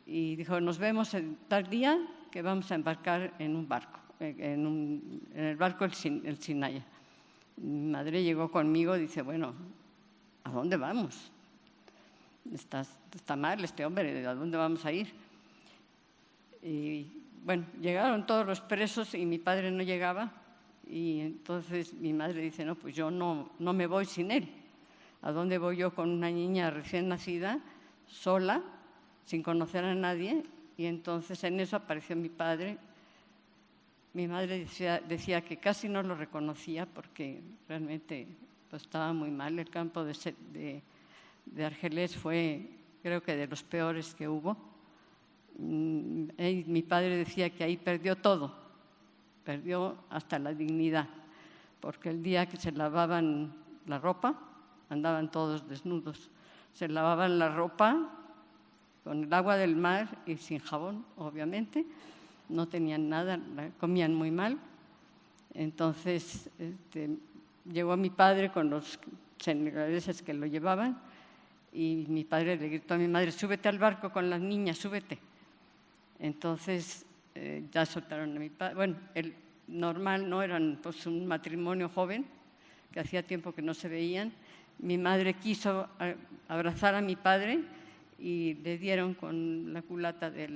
Y dijo, nos vemos el tal día que vamos a embarcar en un barco, en el barco el Sinaya. Mi madre llegó conmigo y dice, bueno, ¿a dónde vamos? Está mal este hombre, ¿a dónde vamos a ir? Y bueno, llegaron todos los presos y mi padre no llegaba. Y entonces mi madre dice, no, pues yo no me voy sin él. ¿A dónde voy yo con una niña recién nacida, sola, sin conocer a nadie? Y entonces en eso apareció mi padre Mi madre decía que casi no lo reconocía porque realmente pues, estaba muy mal. El campo de Argelés fue, creo que, de los peores que hubo. Mi padre decía que ahí perdió todo, perdió hasta la dignidad, porque el día que se lavaban la ropa, andaban todos desnudos. Se lavaban la ropa con el agua del mar y sin jabón, obviamente. No tenían nada, comían muy mal. Entonces llegó mi padre con los senegaleses que lo llevaban y mi padre le gritó a mi madre: súbete al barco con las niñas, súbete. Entonces ya soltaron a mi padre. Bueno, el normal, no eran pues un matrimonio joven, que hacía tiempo que no se veían. Mi madre quiso abrazar a mi padre y le dieron con la culata de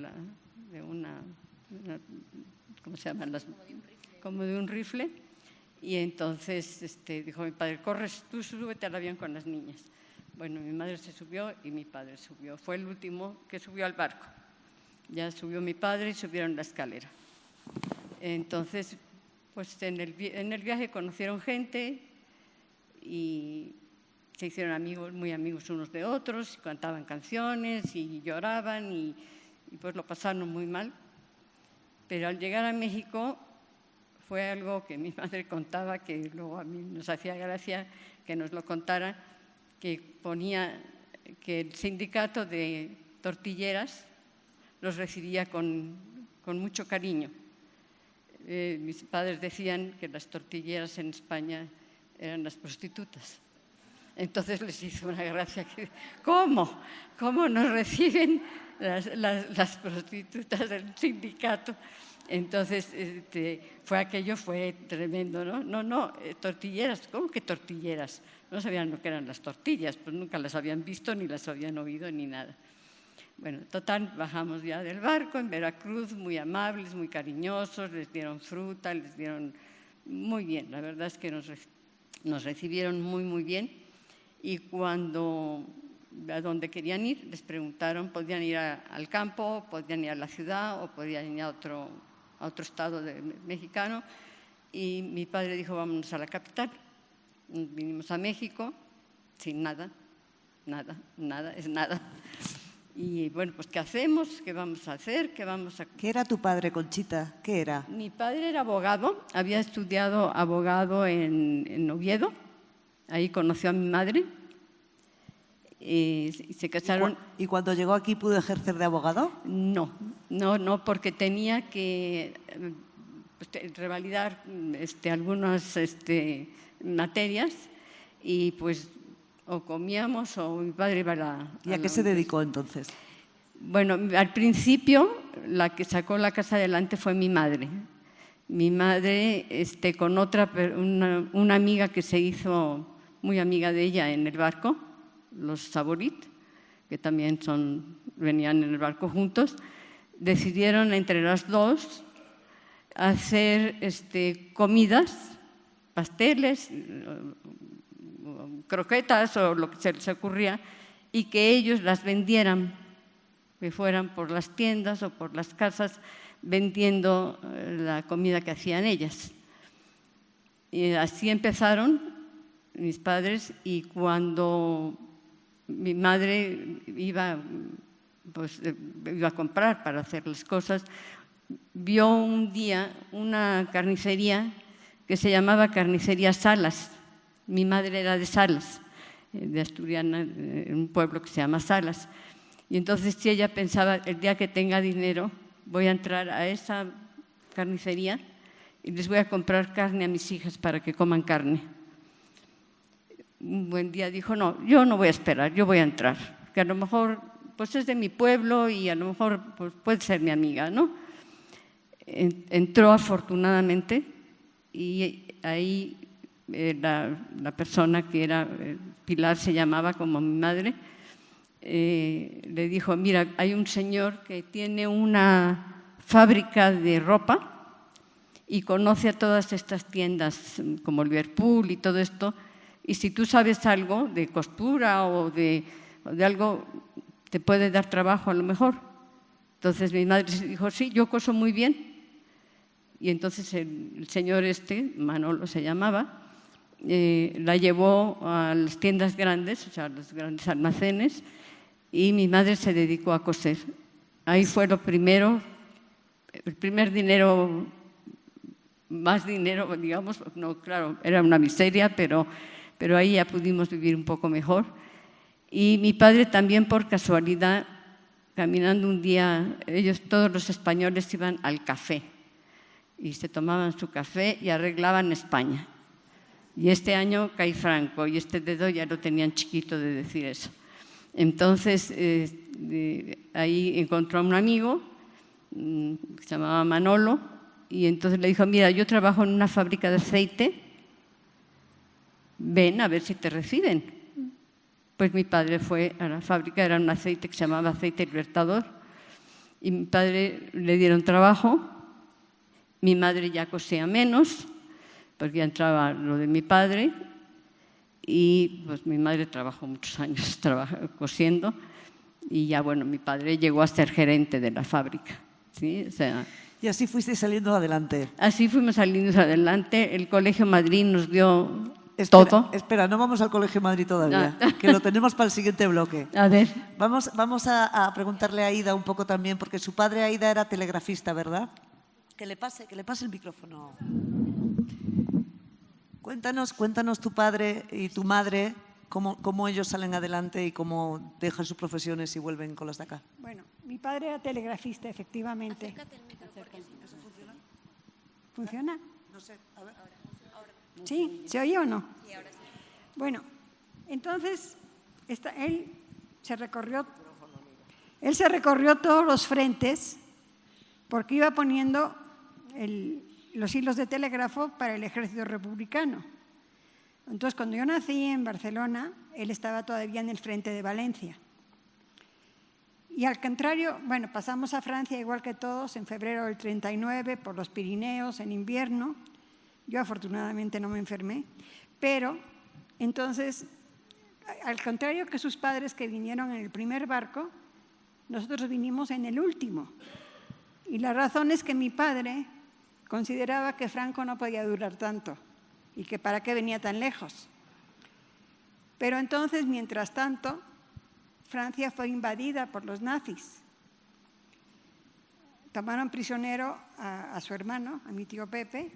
una ¿cómo se llaman? Como de un rifle. Y entonces dijo mi padre: corres, tú súbete al avión con las niñas. Bueno, mi madre se subió y mi padre subió. Fue el último que subió al barco. Ya subió mi padre y subieron la escalera. Entonces, pues en el viaje conocieron gente y se hicieron amigos, muy amigos unos de otros, y cantaban canciones y lloraban y pues lo pasaron muy mal. Pero al llegar a México fue algo que mi madre contaba, que luego a mí nos hacía gracia que nos lo contara, que ponía que el sindicato de tortilleras los recibía con mucho cariño. Mis padres decían que las tortilleras en España eran las prostitutas. Entonces les hizo una gracia que, ¿cómo nos reciben las prostitutas del sindicato? Entonces fue tremendo, ¿no? No, tortilleras, ¿cómo que tortilleras? No sabían lo que eran las tortillas, pues nunca las habían visto, ni las habían oído, ni nada. Bueno, total, bajamos ya del barco en Veracruz, muy amables, muy cariñosos, les dieron fruta, les dieron muy bien. La verdad es que nos recibieron muy, muy bien. Y cuando a donde querían ir, les preguntaron, podían ir al campo, podían ir a la ciudad o podían ir a otro estado mexicano. Y mi padre dijo: vámonos a la capital. Vinimos a México sin nada. Y bueno, pues ¿qué hacemos? ¿Qué vamos a hacer? ¿Qué era tu padre, Conchita? ¿Qué era? Mi padre era abogado, había estudiado abogado en Oviedo, ahí conoció a mi madre y se casaron. ¿Y cuando llegó aquí pudo ejercer de abogado? No, porque tenía que revalidar algunas materias y pues o comíamos o mi padre iba a la... ¿Y a qué se dedicó entonces? Bueno, al principio la que sacó la casa adelante fue mi madre. Mi madre con una amiga que se hizo muy amiga de ella en el barco, los Saborit, que también venían en el barco juntos, decidieron entre las dos hacer comidas, pasteles, croquetas o lo que se les ocurría, y que ellos las vendieran, que fueran por las tiendas o por las casas vendiendo la comida que hacían ellas. Y así empezaron mis padres, y cuando mi madre iba a comprar para hacer las cosas, vio un día una carnicería que se llamaba Carnicería Salas. Mi madre era de Salas, de Asturiana, en un pueblo que se llama Salas. Y entonces si ella pensaba, el día que tenga dinero voy a entrar a esa carnicería y les voy a comprar carne a mis hijas para que coman carne. Un buen día dijo: no, yo no voy a esperar, yo voy a entrar, que a lo mejor pues es de mi pueblo y a lo mejor pues, puede ser mi amiga, ¿no? Entró afortunadamente y ahí la persona que era Pilar, se llamaba como mi madre, le dijo: mira, hay un señor que tiene una fábrica de ropa y conoce a todas estas tiendas como Liverpool y todo esto, y si tú sabes algo de costura o de algo, te puede dar trabajo a lo mejor. Entonces mi madre dijo: sí, yo coso muy bien. Y entonces el señor Manolo se llamaba, la llevó a las tiendas grandes, o sea, a los grandes almacenes, y mi madre se dedicó a coser. Ahí fue lo primero, el primer dinero, más dinero, digamos, no, claro, era una miseria, pero ahí ya pudimos vivir un poco mejor. Y mi padre también, por casualidad, caminando un día, todos los españoles iban al café y se tomaban su café y arreglaban España. Y este año cae Franco y este dedo ya lo tenían chiquito de decir eso. Entonces, ahí encontró a un amigo que se llamaba Manolo y entonces le dijo, mira, yo trabajo en una fábrica de aceite, ven a ver si te reciben. Pues mi padre fue a la fábrica, era un aceite que se llamaba Aceite Libertador, y mi padre le dieron trabajo, mi madre ya cosía menos, porque ya entraba lo de mi padre, y pues mi madre trabajó muchos años cosiendo, y ya bueno, mi padre llegó a ser gerente de la fábrica, ¿sí? O sea, y así fuiste saliendo adelante. Así fuimos saliendo adelante, el Colegio Madrid nos dio todo. Espera, no vamos al Colegio Madrid todavía, que lo tenemos para el siguiente bloque. A ver. Vamos a preguntarle a Aida un poco también, porque su padre Aida era telegrafista, ¿verdad? Que le pase el micrófono. Cuéntanos tu padre y tu madre, cómo ellos salen adelante y cómo dejan sus profesiones y vuelven con las de acá. Bueno, mi padre era telegrafista, efectivamente. Acércate el micrófono. ¿Eso funciona? ¿Funciona? No sé, a ver. ¿Sí? ¿Se oye o no? Sí, ahora sí. Bueno, entonces él se recorrió todos los frentes porque iba poniendo los hilos de telégrafo para el ejército republicano. Entonces, cuando yo nací en Barcelona, él estaba todavía en el frente de Valencia. Y al contrario, bueno, pasamos a Francia igual que todos en febrero del 39 por los Pirineos en invierno. Yo afortunadamente no me enfermé, pero entonces, al contrario que sus padres que vinieron en el primer barco, nosotros vinimos en el último. Y la razón es que mi padre consideraba que Franco no podía durar tanto y que para qué venía tan lejos. Pero entonces, mientras tanto, Francia fue invadida por los nazis. Tomaron prisionero a su hermano, a mi tío Pepe,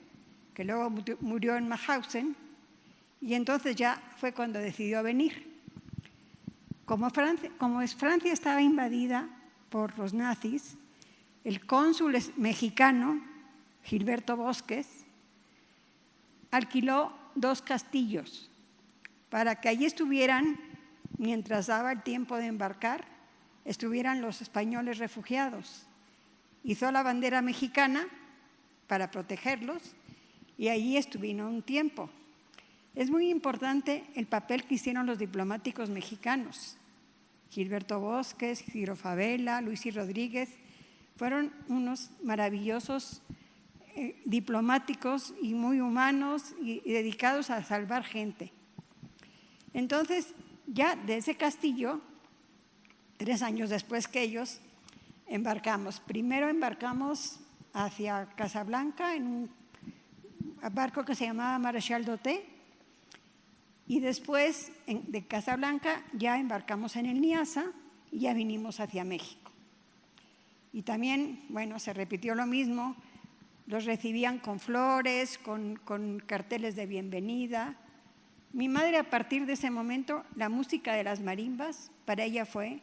que luego murió en Mauthausen, y entonces ya fue cuando decidió venir. Como Francia estaba invadida por los nazis, el cónsul mexicano, Gilberto Bosques, alquiló 2 castillos para que allí estuvieran, mientras daba el tiempo de embarcar, estuvieran los españoles refugiados. Hizo la bandera mexicana para protegerlos y allí estuvieron un tiempo. Es muy importante el papel que hicieron los diplomáticos mexicanos. Gilberto Bosques, Ciro Favela, Luis y Rodríguez, fueron unos maravillosos diplomáticos y muy humanos y dedicados a salvar gente. Entonces, ya de ese castillo, 3 años después que ellos, embarcamos. Primero embarcamos hacia Casablanca en un barco que se llamaba Marechal d'Oté, y después de Casablanca ya embarcamos en el Niassa y ya vinimos hacia México. Y también, bueno, se repitió lo mismo, los recibían con flores, con carteles de bienvenida. Mi madre, a partir de ese momento, la música de las marimbas para ella fue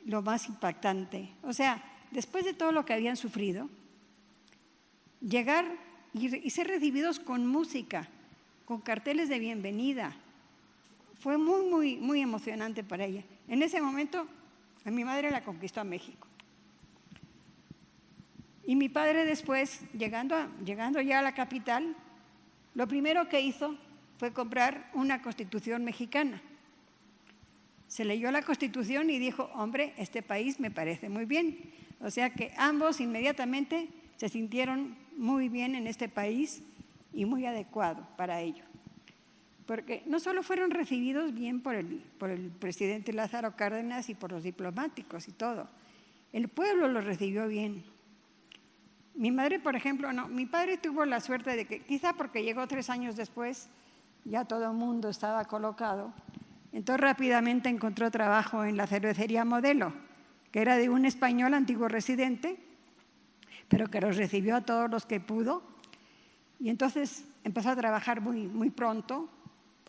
lo más impactante. O sea, después de todo lo que habían sufrido, llegar y ser recibidos con música, con carteles de bienvenida, fue muy, muy, muy emocionante para ella. En ese momento, a mi madre la conquistó a México. Y mi padre después, llegando ya a la capital, lo primero que hizo fue comprar una Constitución mexicana. Se leyó la Constitución y dijo, hombre, este país me parece muy bien. O sea que ambos inmediatamente se sintieron muy bien en este país y muy adecuado para ello. Porque no solo fueron recibidos bien por el presidente Lázaro Cárdenas y por los diplomáticos y todo, el pueblo los recibió bien. Mi madre, por ejemplo, no. Mi padre tuvo la suerte de que, quizá porque llegó 3 años después, ya todo el mundo estaba colocado. Entonces rápidamente encontró trabajo en la cervecería Modelo, que era de un español antiguo residente, pero que los recibió a todos los que pudo. Y entonces empezó a trabajar muy pronto,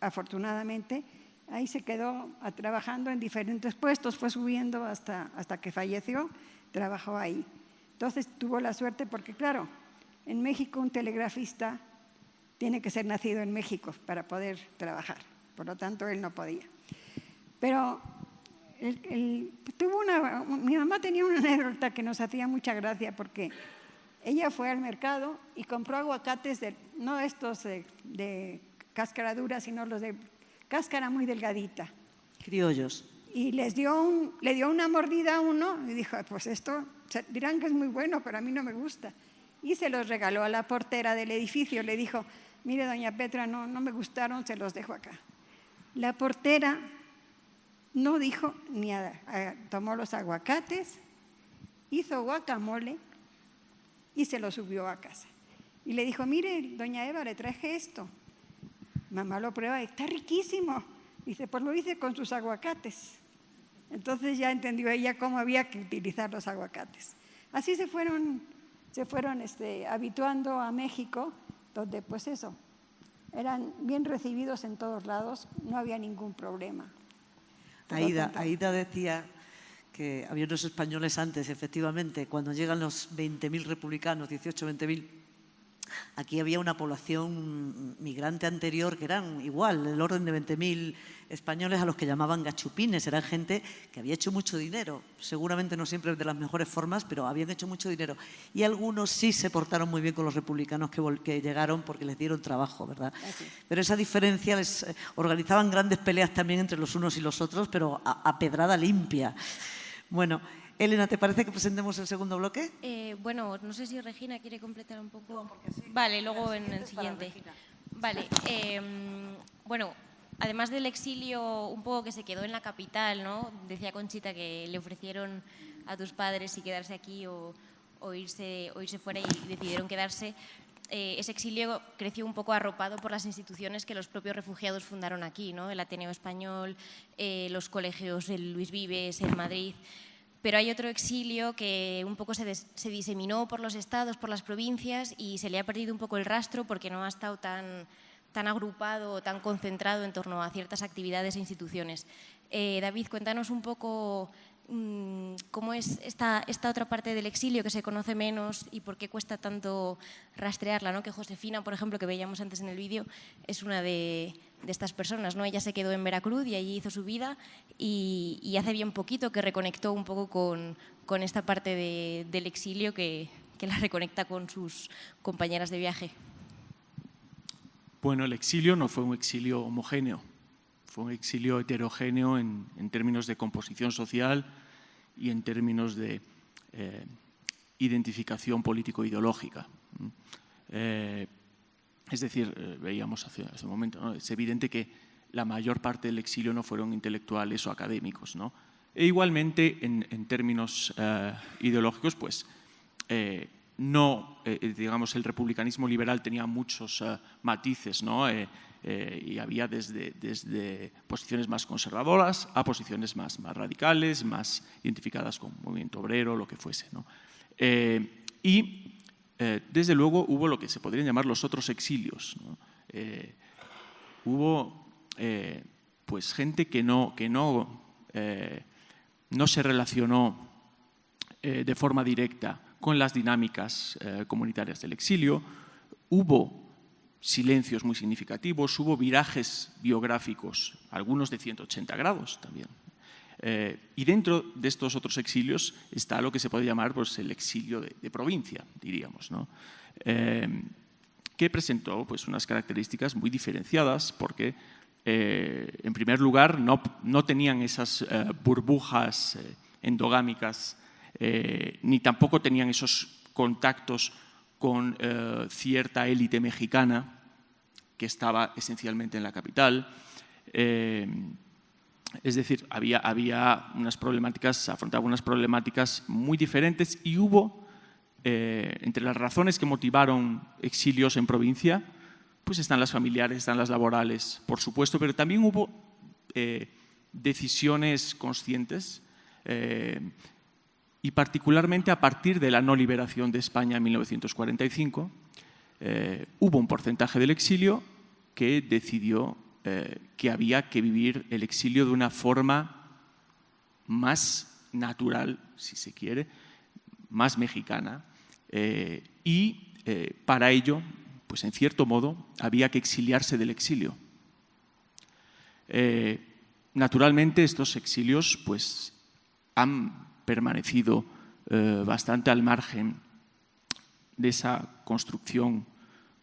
afortunadamente. Ahí se quedó trabajando en diferentes puestos, fue subiendo hasta que falleció, trabajó ahí. Entonces tuvo la suerte porque, claro, en México un telegrafista tiene que ser nacido en México para poder trabajar. Por lo tanto, él no podía. Pero mi mamá tenía una anécdota que nos hacía mucha gracia porque ella fue al mercado y compró aguacates, no estos de cáscara dura, sino los de cáscara muy delgadita. Criollos. Y le dio una mordida a uno y dijo, pues esto dirán que es muy bueno, pero a mí no me gusta. Y se los regaló a la portera del edificio. Le dijo, mire, doña Petra, no me gustaron, se los dejo acá. La portera no dijo ni nada. Tomó los aguacates, hizo guacamole y se lo subió a casa. Y le dijo, mire, doña Eva, le traje esto. Mamá lo prueba y está riquísimo. Dice, pues lo hice con sus aguacates. Entonces ya entendió ella cómo había que utilizar los aguacates. Así se fueron habituando a México, donde pues eso, eran bien recibidos en todos lados, no había ningún problema. Aida decía que había unos españoles antes, efectivamente, cuando llegan los 20.000 republicanos, 18, 20.000, aquí había una población migrante anterior que eran igual, el orden de 20.000 españoles a los que llamaban gachupines. Eran gente que había hecho mucho dinero, seguramente no siempre de las mejores formas, pero habían hecho mucho dinero. Y algunos sí se portaron muy bien con los republicanos que llegaron porque les dieron trabajo, ¿verdad? Pero esa diferencia, les organizaban grandes peleas también entre los unos y los otros, pero a pedrada limpia. Bueno, Elena, ¿te parece que presentemos el segundo bloque? Bueno, no sé si Regina quiere completar un poco. No, porque sí. Vale, luego en el siguiente. Vale, bueno, además del exilio un poco que se quedó en la capital, ¿no? Decía Conchita que le ofrecieron a tus padres si quedarse aquí o irse fuera y decidieron quedarse. Ese exilio creció un poco arropado por las instituciones que los propios refugiados fundaron aquí, ¿no? El Ateneo Español, los colegios, el Luis Vives, en Madrid. Pero hay otro exilio que un poco se diseminó por los estados, por las provincias y se le ha perdido un poco el rastro porque no ha estado tan agrupado o tan concentrado en torno a ciertas actividades e instituciones. David, cuéntanos un poco cómo es esta otra parte del exilio que se conoce menos y por qué cuesta tanto rastrearla, ¿no? Que Josefina, por ejemplo, que veíamos antes en el vídeo, es una de estas personas, ¿no? Ella se quedó en Veracruz y allí hizo su vida y hace bien poquito que reconectó un poco con esta parte del exilio que la reconecta con sus compañeras de viaje. Bueno, el exilio no fue un exilio homogéneo, fue un exilio heterogéneo en términos de composición social y en términos de identificación político-ideológica. Es decir, veíamos hace un momento, ¿no? Es evidente que la mayor parte del exilio no fueron intelectuales o académicos, ¿no? E igualmente, en términos ideológicos, pues digamos, el republicanismo liberal tenía muchos matices, ¿no? Y había desde posiciones más conservadoras a posiciones más radicales, más identificadas con movimiento obrero, lo que fuese, ¿no? Desde luego hubo lo que se podrían llamar los otros exilios, ¿no? Hubo pues gente que no se relacionó de forma directa con las dinámicas comunitarias del exilio. Hubo silencios muy significativos, hubo virajes biográficos, algunos de 180 grados también. Y dentro de estos otros exilios está lo que se puede llamar pues, el exilio de provincia, diríamos, ¿no? Que presentó pues, unas características muy diferenciadas porque, en primer lugar, no tenían esas burbujas endogámicas ni tampoco tenían esos contactos con cierta élite mexicana que estaba esencialmente en la capital. Es decir, había unas problemáticas, afrontaba unas problemáticas muy diferentes y hubo entre las razones que motivaron exilios en provincia, pues están las familiares, están las laborales, por supuesto, pero también hubo decisiones conscientes y particularmente a partir de la no liberación de España en 1945, hubo un porcentaje del exilio que decidió que había que vivir el exilio de una forma más natural, si se quiere, más mexicana, y para ello, pues en cierto modo, había que exiliarse del exilio. Naturalmente, estos exilios pues, han permanecido bastante al margen de esa construcción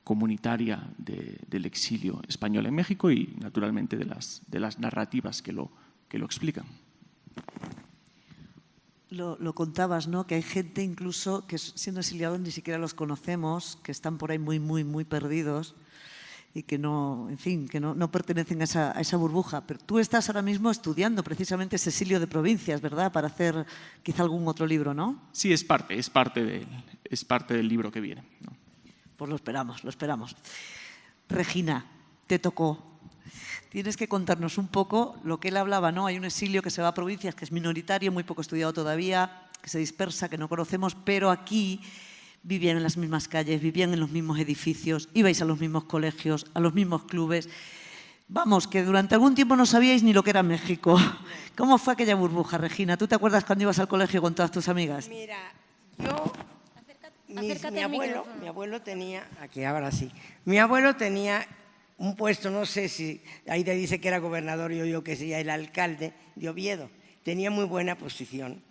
comunitaria del exilio español en México y, naturalmente, de las narrativas que lo explican. Lo contabas, ¿no? Que hay gente incluso que siendo exiliados ni siquiera los conocemos, que están por ahí muy, muy, muy perdidos y que no, en fin, que no pertenecen a esa burbuja. Pero tú estás ahora mismo estudiando precisamente ese exilio de provincias, ¿verdad? Para hacer quizá algún otro libro, ¿no? Sí, es parte del libro que viene, ¿no? Pues lo esperamos. Regina, te tocó. Tienes que contarnos un poco lo que él hablaba, ¿no? Hay un exilio que se va a provincias, que es minoritario, muy poco estudiado todavía, que se dispersa, que no conocemos, pero aquí vivían en las mismas calles, vivían en los mismos edificios, ibais a los mismos colegios, a los mismos clubes. Vamos, que durante algún tiempo no sabíais ni lo que era México. ¿Cómo fue aquella burbuja, Regina? ¿Tú te acuerdas cuando ibas al colegio con todas tus amigas? Mira, mi abuelo tenía, aquí ahora sí, mi abuelo tenía un puesto, no sé si Aida dice que era gobernador, yo que sí, el alcalde de Oviedo, tenía muy buena posición.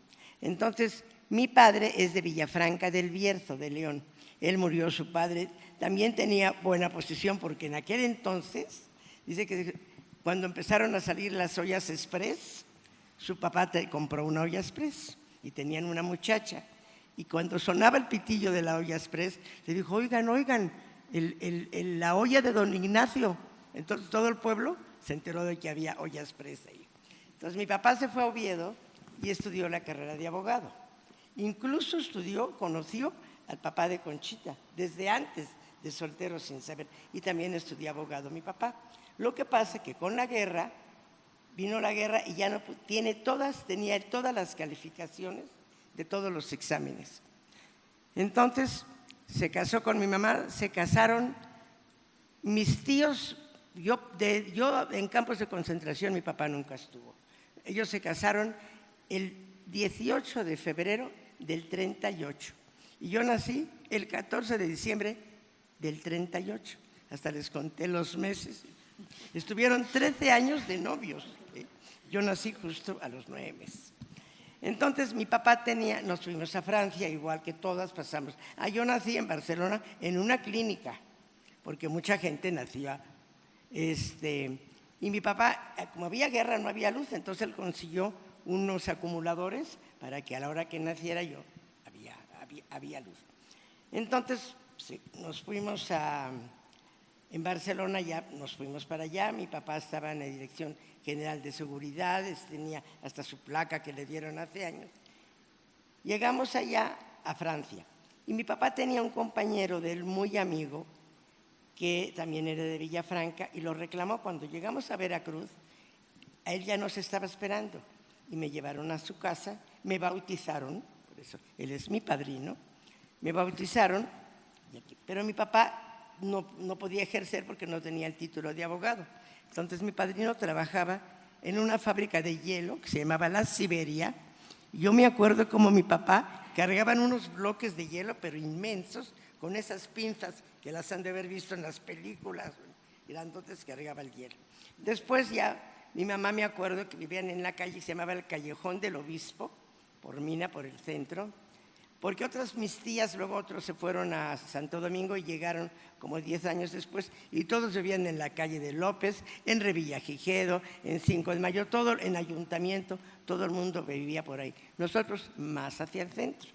Entonces, mi padre es de Villafranca del Bierzo, de León. Él murió, su padre también tenía buena posición porque en aquel entonces, dice que cuando empezaron a salir las ollas express, su papá compró una olla express y tenían una muchacha. Y cuando sonaba el pitillo de la olla express, le dijo, oigan, la olla de don Ignacio. Entonces todo el pueblo se enteró de que había olla express ahí. Entonces mi papá se fue a Oviedo y estudió la carrera de abogado. Incluso conoció al papá de Conchita, desde antes de soltero sin saber. Y también estudió abogado mi papá. Lo que pasa es que con la guerra, vino la guerra y ya no tenía todas las calificaciones de todos los exámenes. Entonces se casó con mi mamá, se casaron mis tíos, yo en campos de concentración mi papá nunca estuvo. Ellos se casaron el 18 de febrero del 38 y yo nací el 14 de diciembre del 38, hasta les conté los meses. Estuvieron 13 años de novios, ¿eh? Yo nací justo a los 9 meses. Entonces mi papá nos fuimos a Francia, igual que todas pasamos. Yo nací en Barcelona en una clínica, porque mucha gente nacía. Y mi papá, como había guerra, no había luz, entonces él consiguió unos acumuladores para que a la hora que naciera yo había luz. Entonces nos fuimos en Barcelona, ya nos fuimos para allá. Mi papá estaba en la Dirección General de Seguridad, tenía hasta su placa que le dieron hace años. Llegamos allá a Francia y mi papá tenía un compañero de él muy amigo que también era de Villafranca y lo reclamó. Cuando llegamos a Veracruz, a él ya nos estaba esperando y me llevaron a su casa, me bautizaron, por eso él es mi padrino, me bautizaron, pero mi papá no podía ejercer porque no tenía el título de abogado. Entonces mi padrino trabajaba en una fábrica de hielo que se llamaba La Siberia. Yo me acuerdo como mi papá cargaban unos bloques de hielo, pero inmensos, con esas pinzas que las han de haber visto en las películas, grandotes, cargaba el hielo. Después ya mi mamá, me acuerdo que vivían en la calle que se llamaba el Callejón del Obispo, por Mina, por el centro, porque mis tías, luego otros se fueron a Santo Domingo y llegaron como 10 años después y todos vivían en la calle de López, en Revillagigedo, en 5 de Mayo, todo en Ayuntamiento, todo el mundo vivía por ahí. Nosotros más hacia el centro.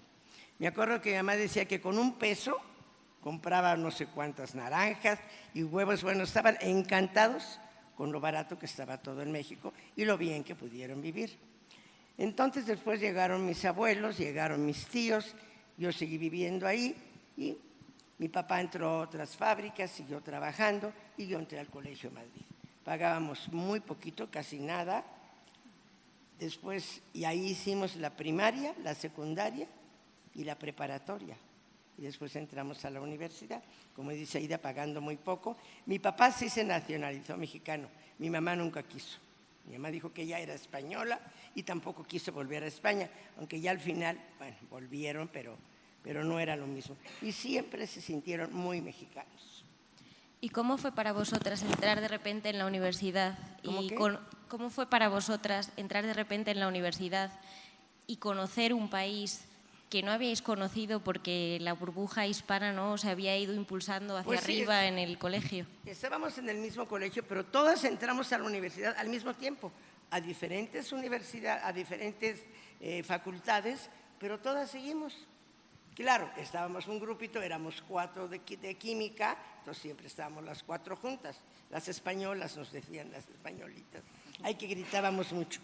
Me acuerdo que mi mamá decía que con un peso compraba no sé cuántas naranjas y huevos. Bueno, estaban encantados con lo barato que estaba todo en México y lo bien que pudieron vivir. Entonces después llegaron mis abuelos, llegaron mis tíos, Yo seguí viviendo ahí y mi papá entró a otras fábricas, siguió trabajando y yo entré al Colegio Madrid. Pagábamos muy poquito, casi nada. Después, y ahí hicimos la primaria, la secundaria y la preparatoria. Y después entramos a la universidad, como dice Aida, pagando muy poco. Mi papá sí se nacionalizó mexicano, mi mamá nunca quiso. Mi mamá dijo que ella era española y tampoco quiso volver a España, aunque ya al final, bueno, volvieron, pero no era lo mismo. Y siempre se sintieron muy mexicanos. ¿Y cómo fue para vosotras entrar de repente en la universidad? ¿Cómo fue para vosotras entrar de repente en la universidad y conocer un país que no habíais conocido porque la burbuja hispana no se había ido impulsando hacia arriba en el colegio? Estábamos en el mismo colegio, pero todas entramos a la universidad al mismo tiempo, a diferentes universidades, a diferentes facultades, pero todas seguimos. Claro, estábamos un grupito, éramos 4 de química, entonces siempre estábamos las 4 juntas. Las españolas nos decían, las españolitas. Ay, que gritábamos mucho.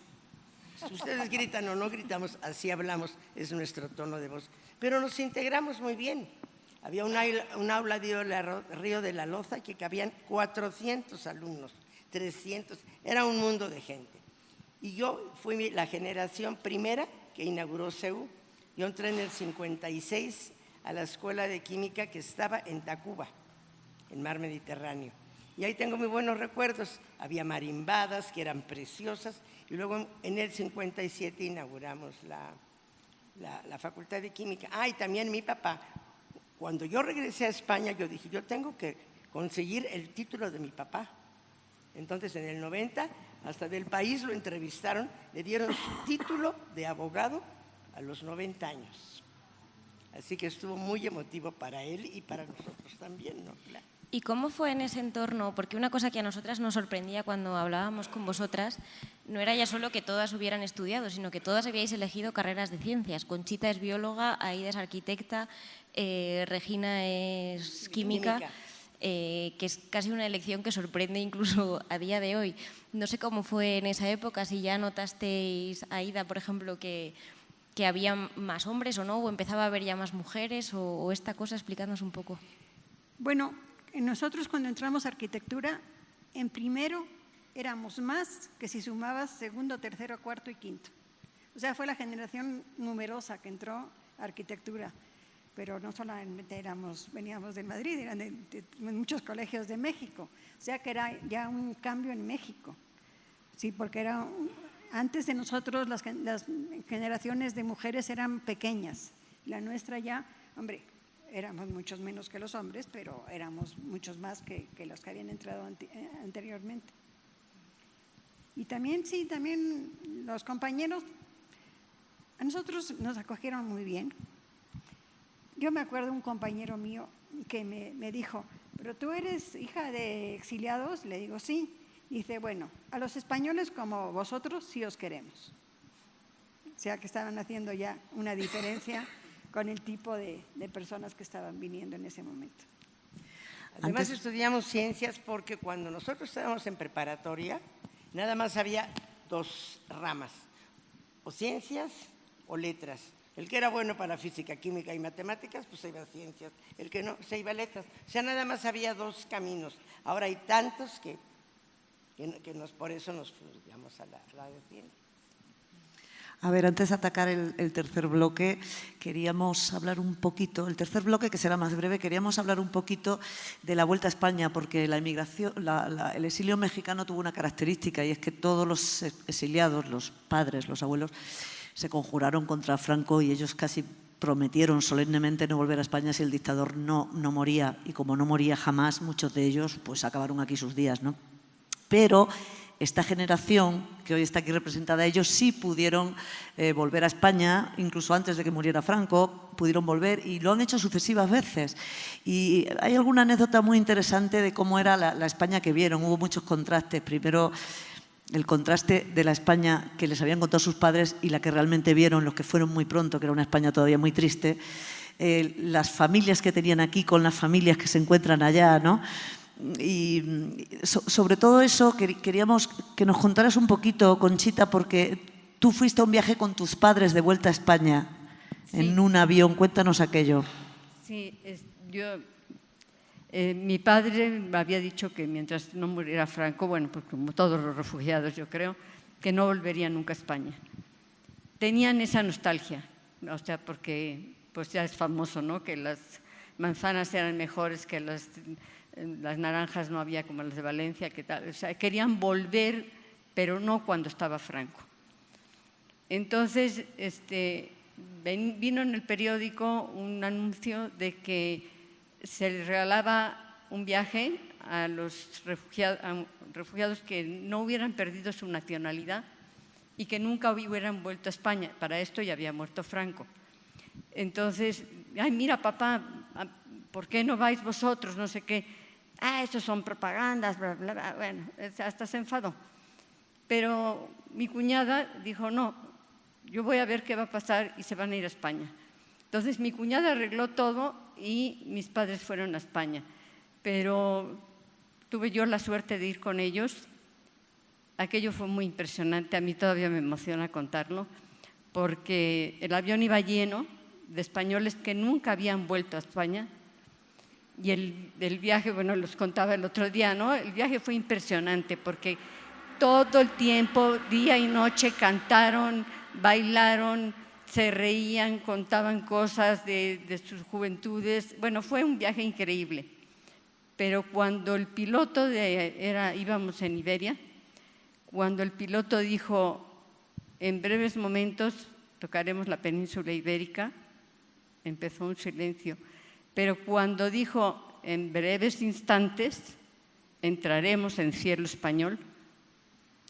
Si ustedes gritan o no gritamos, así hablamos, es nuestro tono de voz. Pero nos integramos muy bien. Había un aula de Río de la Loza que cabían 400 alumnos, 300, era un mundo de gente. Y yo fui la generación primera que inauguró CEU. Yo entré en el 56 a la Escuela de Química que estaba en Tacuba, en Mar Mediterráneo. Y ahí tengo muy buenos recuerdos. Había marimbadas que eran preciosas. Y luego en el 57 inauguramos la Facultad de Química. Y también mi papá, cuando yo regresé a España, yo dije, yo tengo que conseguir el título de mi papá. Entonces, en el 90, hasta del País lo entrevistaron, le dieron su título de abogado a los 90 años. Así que estuvo muy emotivo para él y para nosotros también, ¿no? Claro. ¿Y cómo fue en ese entorno? Porque una cosa que a nosotras nos sorprendía cuando hablábamos con vosotras no era ya solo que todas hubieran estudiado, sino que todas habíais elegido carreras de ciencias. Conchita es bióloga, Aida es arquitecta, Regina es química. Que es casi una elección que sorprende incluso a día de hoy. No sé cómo fue en esa época, si ya notasteis, Aida, por ejemplo, que había más hombres o no, o empezaba a haber ya más mujeres, o esta cosa, explicándonos un poco. Bueno, nosotros cuando entramos a arquitectura, en primero éramos más que si sumabas segundo, tercero, cuarto y quinto. O sea, fue la generación numerosa que entró a arquitectura, pero no solamente veníamos de Madrid, eran de muchos colegios de México. O sea que era ya un cambio en México. Sí, porque antes de nosotros las generaciones de mujeres eran pequeñas. La nuestra ya, hombre, éramos muchos menos que los hombres, pero éramos muchos más que los que habían entrado anteriormente. Y también, sí, también los compañeros, a nosotros nos acogieron muy bien. Yo me acuerdo de un compañero mío que me dijo, ¿pero tú eres hija de exiliados? Le digo, sí. Dice, bueno, a los españoles como vosotros sí os queremos. O sea que estaban haciendo ya una diferencia con el tipo de personas que estaban viniendo en ese momento. Además estudiamos ciencias porque cuando nosotros estábamos en preparatoria, nada más había 2 ramas, o ciencias o letras. El que era bueno para física, química y matemáticas, pues se iba a ciencias. El que no, se iba a letras. O sea, nada más había 2 caminos. Ahora hay tantos que por eso nos fuimos a la de ciencias. A ver, antes de atacar el tercer bloque, queríamos hablar un poquito, el tercer bloque que será más breve, queríamos hablar un poquito de la Vuelta a España, porque la emigración, el exilio mexicano tuvo una característica, y es que todos los exiliados, los padres, los abuelos, se conjuraron contra Franco y ellos casi prometieron solemnemente no volver a España si el dictador no moría, y como no moría jamás, muchos de ellos pues acabaron aquí sus días, ¿no? Pero esta generación que hoy está aquí representada, ellos sí pudieron volver a España, incluso antes de que muriera Franco, pudieron volver y lo han hecho sucesivas veces. Y hay alguna anécdota muy interesante de cómo era la España que vieron. Hubo muchos contrastes. Primero, el contraste de la España que les habían contado sus padres y la que realmente vieron los que fueron muy pronto, que era una España todavía muy triste. Las familias que tenían aquí con las familias que se encuentran allá, ¿no? Y sobre todo eso queríamos que nos contaras un poquito, Conchita, porque tú fuiste a un viaje con tus padres de vuelta a España. en un avión. Cuéntanos aquello. Sí, mi padre me había dicho que mientras no muriera Franco, bueno, pues como todos los refugiados yo creo, que no volvería nunca a España. Tenían esa nostalgia, o sea, porque pues ya es famoso, ¿no?, que las manzanas eran mejores que las naranjas, no había como las de Valencia, que tal. O sea, querían volver, pero no cuando estaba Franco. Entonces, vino en el periódico un anuncio de que se les regalaba un viaje a los refugiados que no hubieran perdido su nacionalidad y que nunca hubieran vuelto a España. Para esto ya había muerto Franco. Entonces, ay, mira, papá, ¿por qué no vais vosotros? No sé qué. Eso son propagandas, bla, bla, bla. Bueno, hasta se enfadó. Pero mi cuñada dijo, no, yo voy a ver qué va a pasar y se van a ir a España. Entonces mi cuñada arregló todo y mis padres fueron a España. Pero tuve yo la suerte de ir con ellos. Aquello fue muy impresionante, a mí todavía me emociona contarlo, porque el avión iba lleno de españoles que nunca habían vuelto a España. Y el viaje, bueno, los contaba el otro día, ¿no? El viaje fue impresionante porque todo el tiempo, día y noche, cantaron, bailaron, se reían, contaban cosas de sus juventudes. Bueno, fue un viaje increíble. Pero cuando el piloto íbamos en Iberia, cuando el piloto dijo, en breves momentos tocaremos la península ibérica, empezó un silencio. Pero cuando dijo, en breves instantes entraremos en cielo español,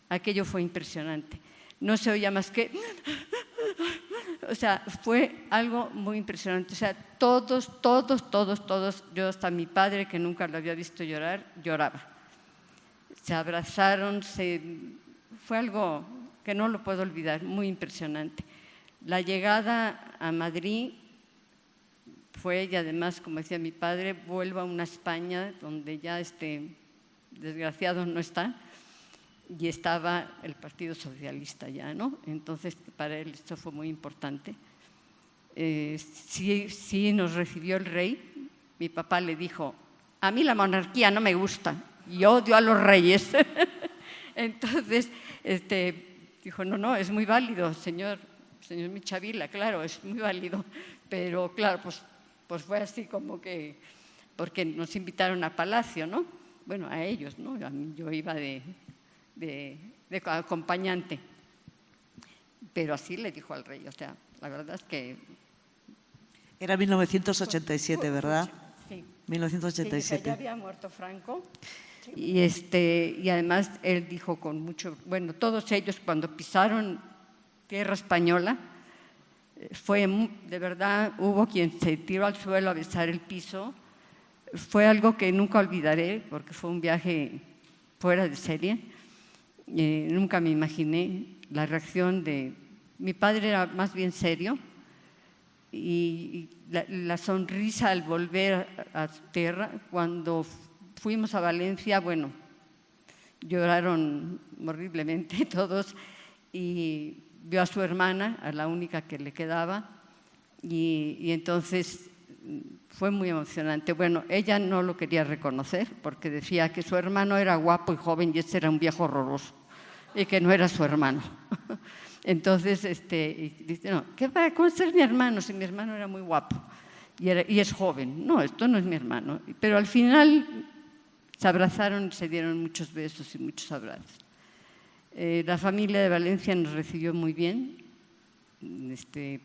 aquello fue impresionante. No se oía más que... O sea, fue algo muy impresionante. O sea, todos, yo hasta mi padre, que nunca lo había visto llorar, lloraba. Se abrazaron, fue algo que no lo puedo olvidar, muy impresionante. La llegada a Madrid fue, y además, como decía mi padre, vuelvo a una España donde ya desgraciado no está, y estaba el Partido Socialista ya, ¿no? Entonces, para él esto fue muy importante. Sí nos recibió el rey. Mi papá le dijo, a mí la monarquía no me gusta, y odio a los reyes. Entonces, dijo, no, es muy válido, señor Michavila, claro, es muy válido. Pero, claro, pues fue así como que, porque nos invitaron a Palacio, ¿no? Bueno, a ellos, ¿no? A mí, yo iba de acompañante. Pero así le dijo al rey, o sea, la verdad es que... Era 1987, ¿verdad? Sí. 1987. Sí, ya había muerto Franco. Y además él dijo con mucho... Bueno, todos ellos cuando pisaron tierra española, fue de verdad, hubo quien se tiró al suelo a besar el piso. Fue algo que nunca olvidaré porque fue un viaje fuera de serie. Nunca me imaginé la reacción de... Mi padre era más bien serio y la sonrisa al volver a tierra. Cuando fuimos a Valencia, bueno, lloraron horriblemente todos y vio a su hermana, a la única que le quedaba, y entonces fue muy emocionante. Bueno, ella no lo quería reconocer porque decía que su hermano era guapo y joven y ese era un viejo horroroso y que no era su hermano. Entonces, dice, no, ¿qué va a conocer mi hermano si mi hermano era muy guapo y es joven? No, esto no es mi hermano. Pero al final se abrazaron y se dieron muchos besos y muchos abrazos. La familia de Valencia nos recibió muy bien.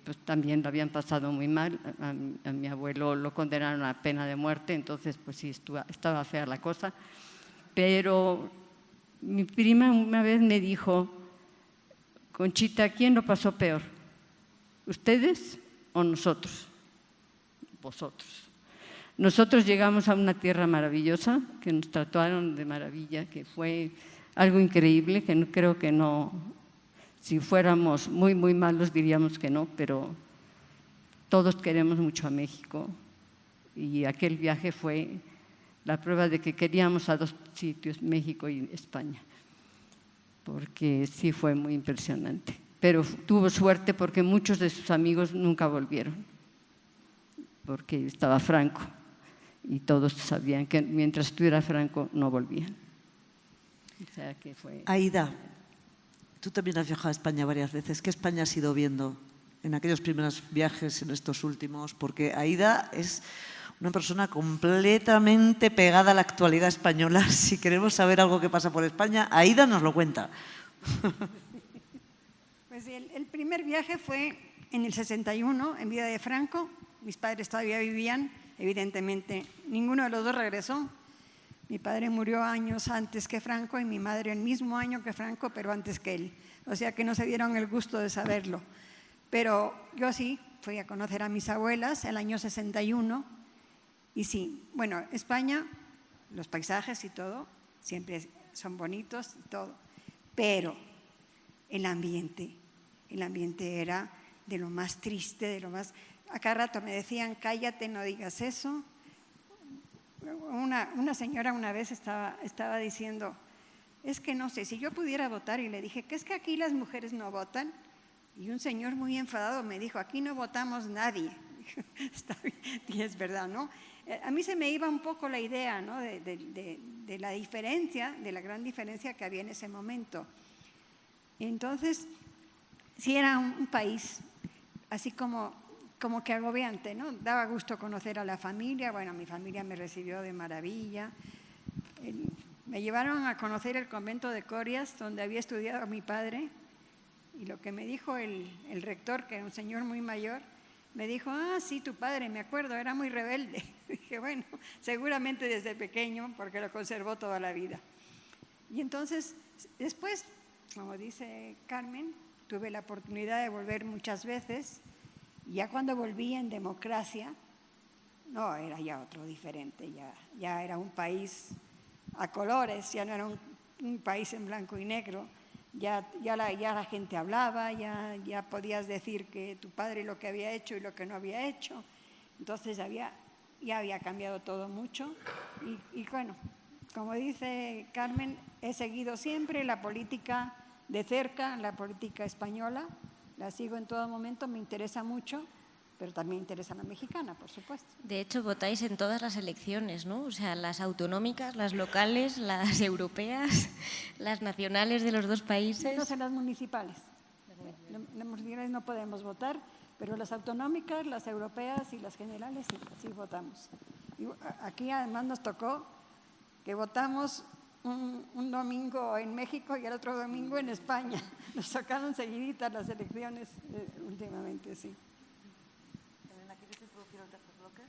Pues también lo habían pasado muy mal. A mi abuelo lo condenaron a pena de muerte, entonces pues sí, estaba fea la cosa. Pero mi prima una vez me dijo, Conchita, ¿quién lo pasó peor? ¿Ustedes o nosotros? Vosotros. Nosotros llegamos a una tierra maravillosa, que nos trataron de maravilla, que fue algo increíble, que creo que no... Si fuéramos muy, muy malos diríamos que no, pero todos queremos mucho a México y aquel viaje fue la prueba de que queríamos a dos sitios, México y España, porque sí fue muy impresionante. pero tuvo suerte porque muchos de sus amigos nunca volvieron, porque estaba Franco y todos sabían que mientras estuviera Franco no volvían. O sea que fue... Aida, tú también has viajado a España varias veces. ¿Qué España has ido viendo en aquellos primeros viajes, en estos últimos? Porque Aida es una persona completamente pegada a la actualidad española. Si queremos saber algo que pasa por España, Aida nos lo cuenta. Pues el primer viaje fue en el 61, en vida de Franco. Mis padres todavía vivían, evidentemente ninguno de los dos regresó. Mi padre murió años antes que Franco y mi madre el mismo año que Franco, pero antes que él. O sea que no se dieron el gusto de saberlo. Pero yo sí fui a conocer a mis abuelas el año 61. Y sí, bueno, España, los paisajes y todo, siempre son bonitos y todo. Pero el ambiente era de lo más triste, de lo más... A cada rato me decían, cállate, no digas eso. Una señora una vez estaba diciendo, es que no sé, si yo pudiera votar, y le dije, ¿qué es que aquí las mujeres no votan? Y un señor muy enfadado me dijo, aquí no votamos nadie. Está bien, y es verdad, ¿no? A mí se me iba un poco la idea, ¿no? de la diferencia, de la gran diferencia que había en ese momento. Entonces, sí era un país así como que agobiante, ¿no? Daba gusto conocer a la familia. Bueno, mi familia me recibió de maravilla. Me llevaron a conocer el convento de Corias, donde había estudiado mi padre. Y lo que me dijo el rector, que era un señor muy mayor, me dijo, sí, tu padre, me acuerdo, era muy rebelde. Dije, bueno, seguramente desde pequeño, porque lo conservó toda la vida. Y entonces, después, como dice Carmen, tuve la oportunidad de volver muchas veces. Ya cuando volví en democracia, no, era ya otro diferente, ya era un país a colores, ya no era un país en blanco y negro, ya la gente hablaba, ya podías decir que tu padre lo que había hecho y lo que no había hecho. Entonces ya había cambiado todo mucho y bueno, como dice Carmen, he seguido siempre la política de cerca, la política española. La sigo en todo momento, me interesa mucho, pero también interesa la mexicana, por supuesto. De hecho, votáis en todas las elecciones, ¿no? O sea, las autonómicas, las locales, las europeas, las nacionales de los dos países. Menos en las municipales. Las municipales no podemos votar, pero las autonómicas, las europeas y las generales sí votamos. Y aquí además nos tocó que votamos un domingo en México y el otro domingo en España. Nos tocaron seguiditas las elecciones últimamente, sí. ¿Quieres introducir el tercer bloque?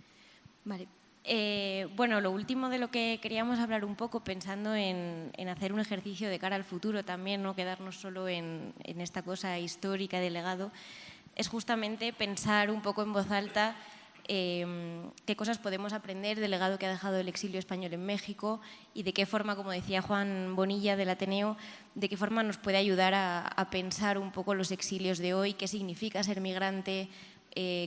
Vale. Bueno, lo último de lo que queríamos hablar un poco, pensando en hacer un ejercicio de cara al futuro también, no quedarnos solo en esta cosa histórica de legado, es justamente pensar un poco en voz alta qué cosas podemos aprender del legado que ha dejado el exilio español en México y de qué forma, como decía Juan Bonilla del Ateneo, de qué forma nos puede ayudar a pensar un poco los exilios de hoy, qué significa ser migrante,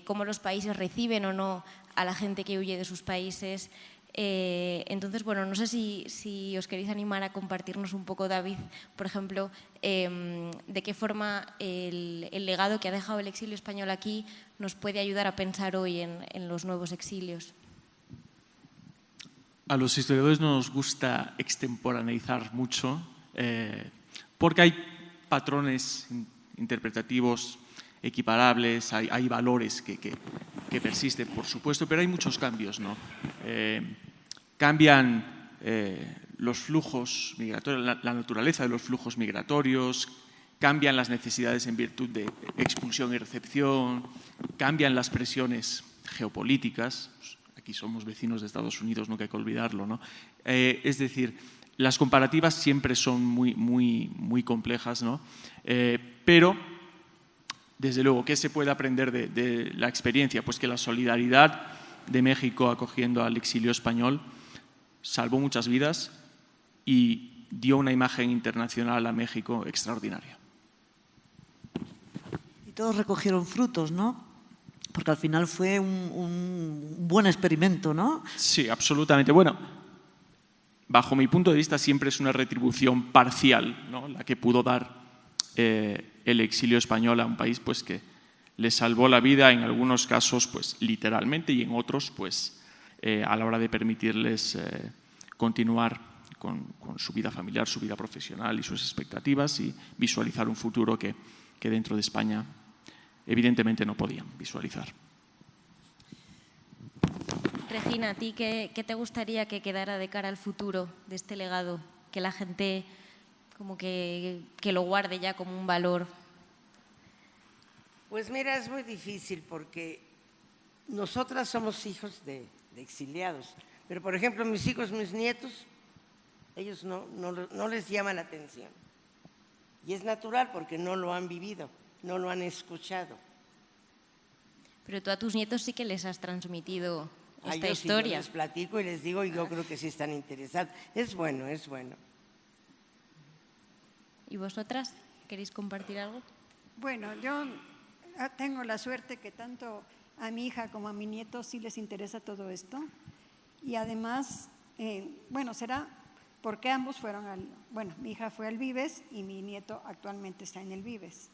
cómo los países reciben o no a la gente que huye de sus países. Entonces, bueno, no sé si os queréis animar a compartirnos un poco, David, por ejemplo, de qué forma el legado que ha dejado el exilio español aquí nos puede ayudar a pensar hoy en los nuevos exilios. A los historiadores no nos gusta extemporaneizar mucho porque hay patrones interpretativos equiparables, hay valores que persisten, por supuesto, pero hay muchos cambios, ¿no? Cambian los flujos migratorios, la naturaleza de los flujos migratorios, cambian las necesidades en virtud de expulsión y recepción, cambian las presiones geopolíticas. Aquí somos vecinos de Estados Unidos, no hay que olvidarlo, ¿no? Es decir, las comparativas siempre son muy complejas, ¿no? Pero, desde luego, ¿qué se puede aprender de la experiencia? Pues que la solidaridad de México acogiendo al exilio español salvó muchas vidas y dio una imagen internacional a México extraordinaria. Y todos recogieron frutos, ¿no? Porque al final fue un buen experimento, ¿no? Sí, absolutamente. Bueno, bajo mi punto de vista siempre es una retribución parcial, ¿no? La que pudo dar el exilio español a un país pues, que les salvó la vida en algunos casos pues, literalmente y en otros pues, a la hora de permitirles continuar con su vida familiar, su vida profesional y sus expectativas y visualizar un futuro que dentro de España evidentemente no podían visualizar. Regina, ¿a ti qué te gustaría que quedara de cara al futuro de este legado? Que la gente como que lo guarde ya como un valor. Pues mira, es muy difícil porque nosotras somos hijos de exiliados, pero por ejemplo mis hijos, mis nietos, ellos no les llama la atención. Y es natural porque no lo han vivido, no lo han escuchado. Pero tú a tus nietos sí que les has transmitido esta yo historia. Sí, yo les platico y les digo, y yo creo que sí están interesados. Es bueno, es bueno. ¿Y vosotras queréis compartir algo? Bueno, yo tengo la suerte que tanto a mi hija como a mi nieto sí les interesa todo esto. Y además, bueno, será porque ambos fueron mi hija fue al Vives y mi nieto actualmente está en el Vives.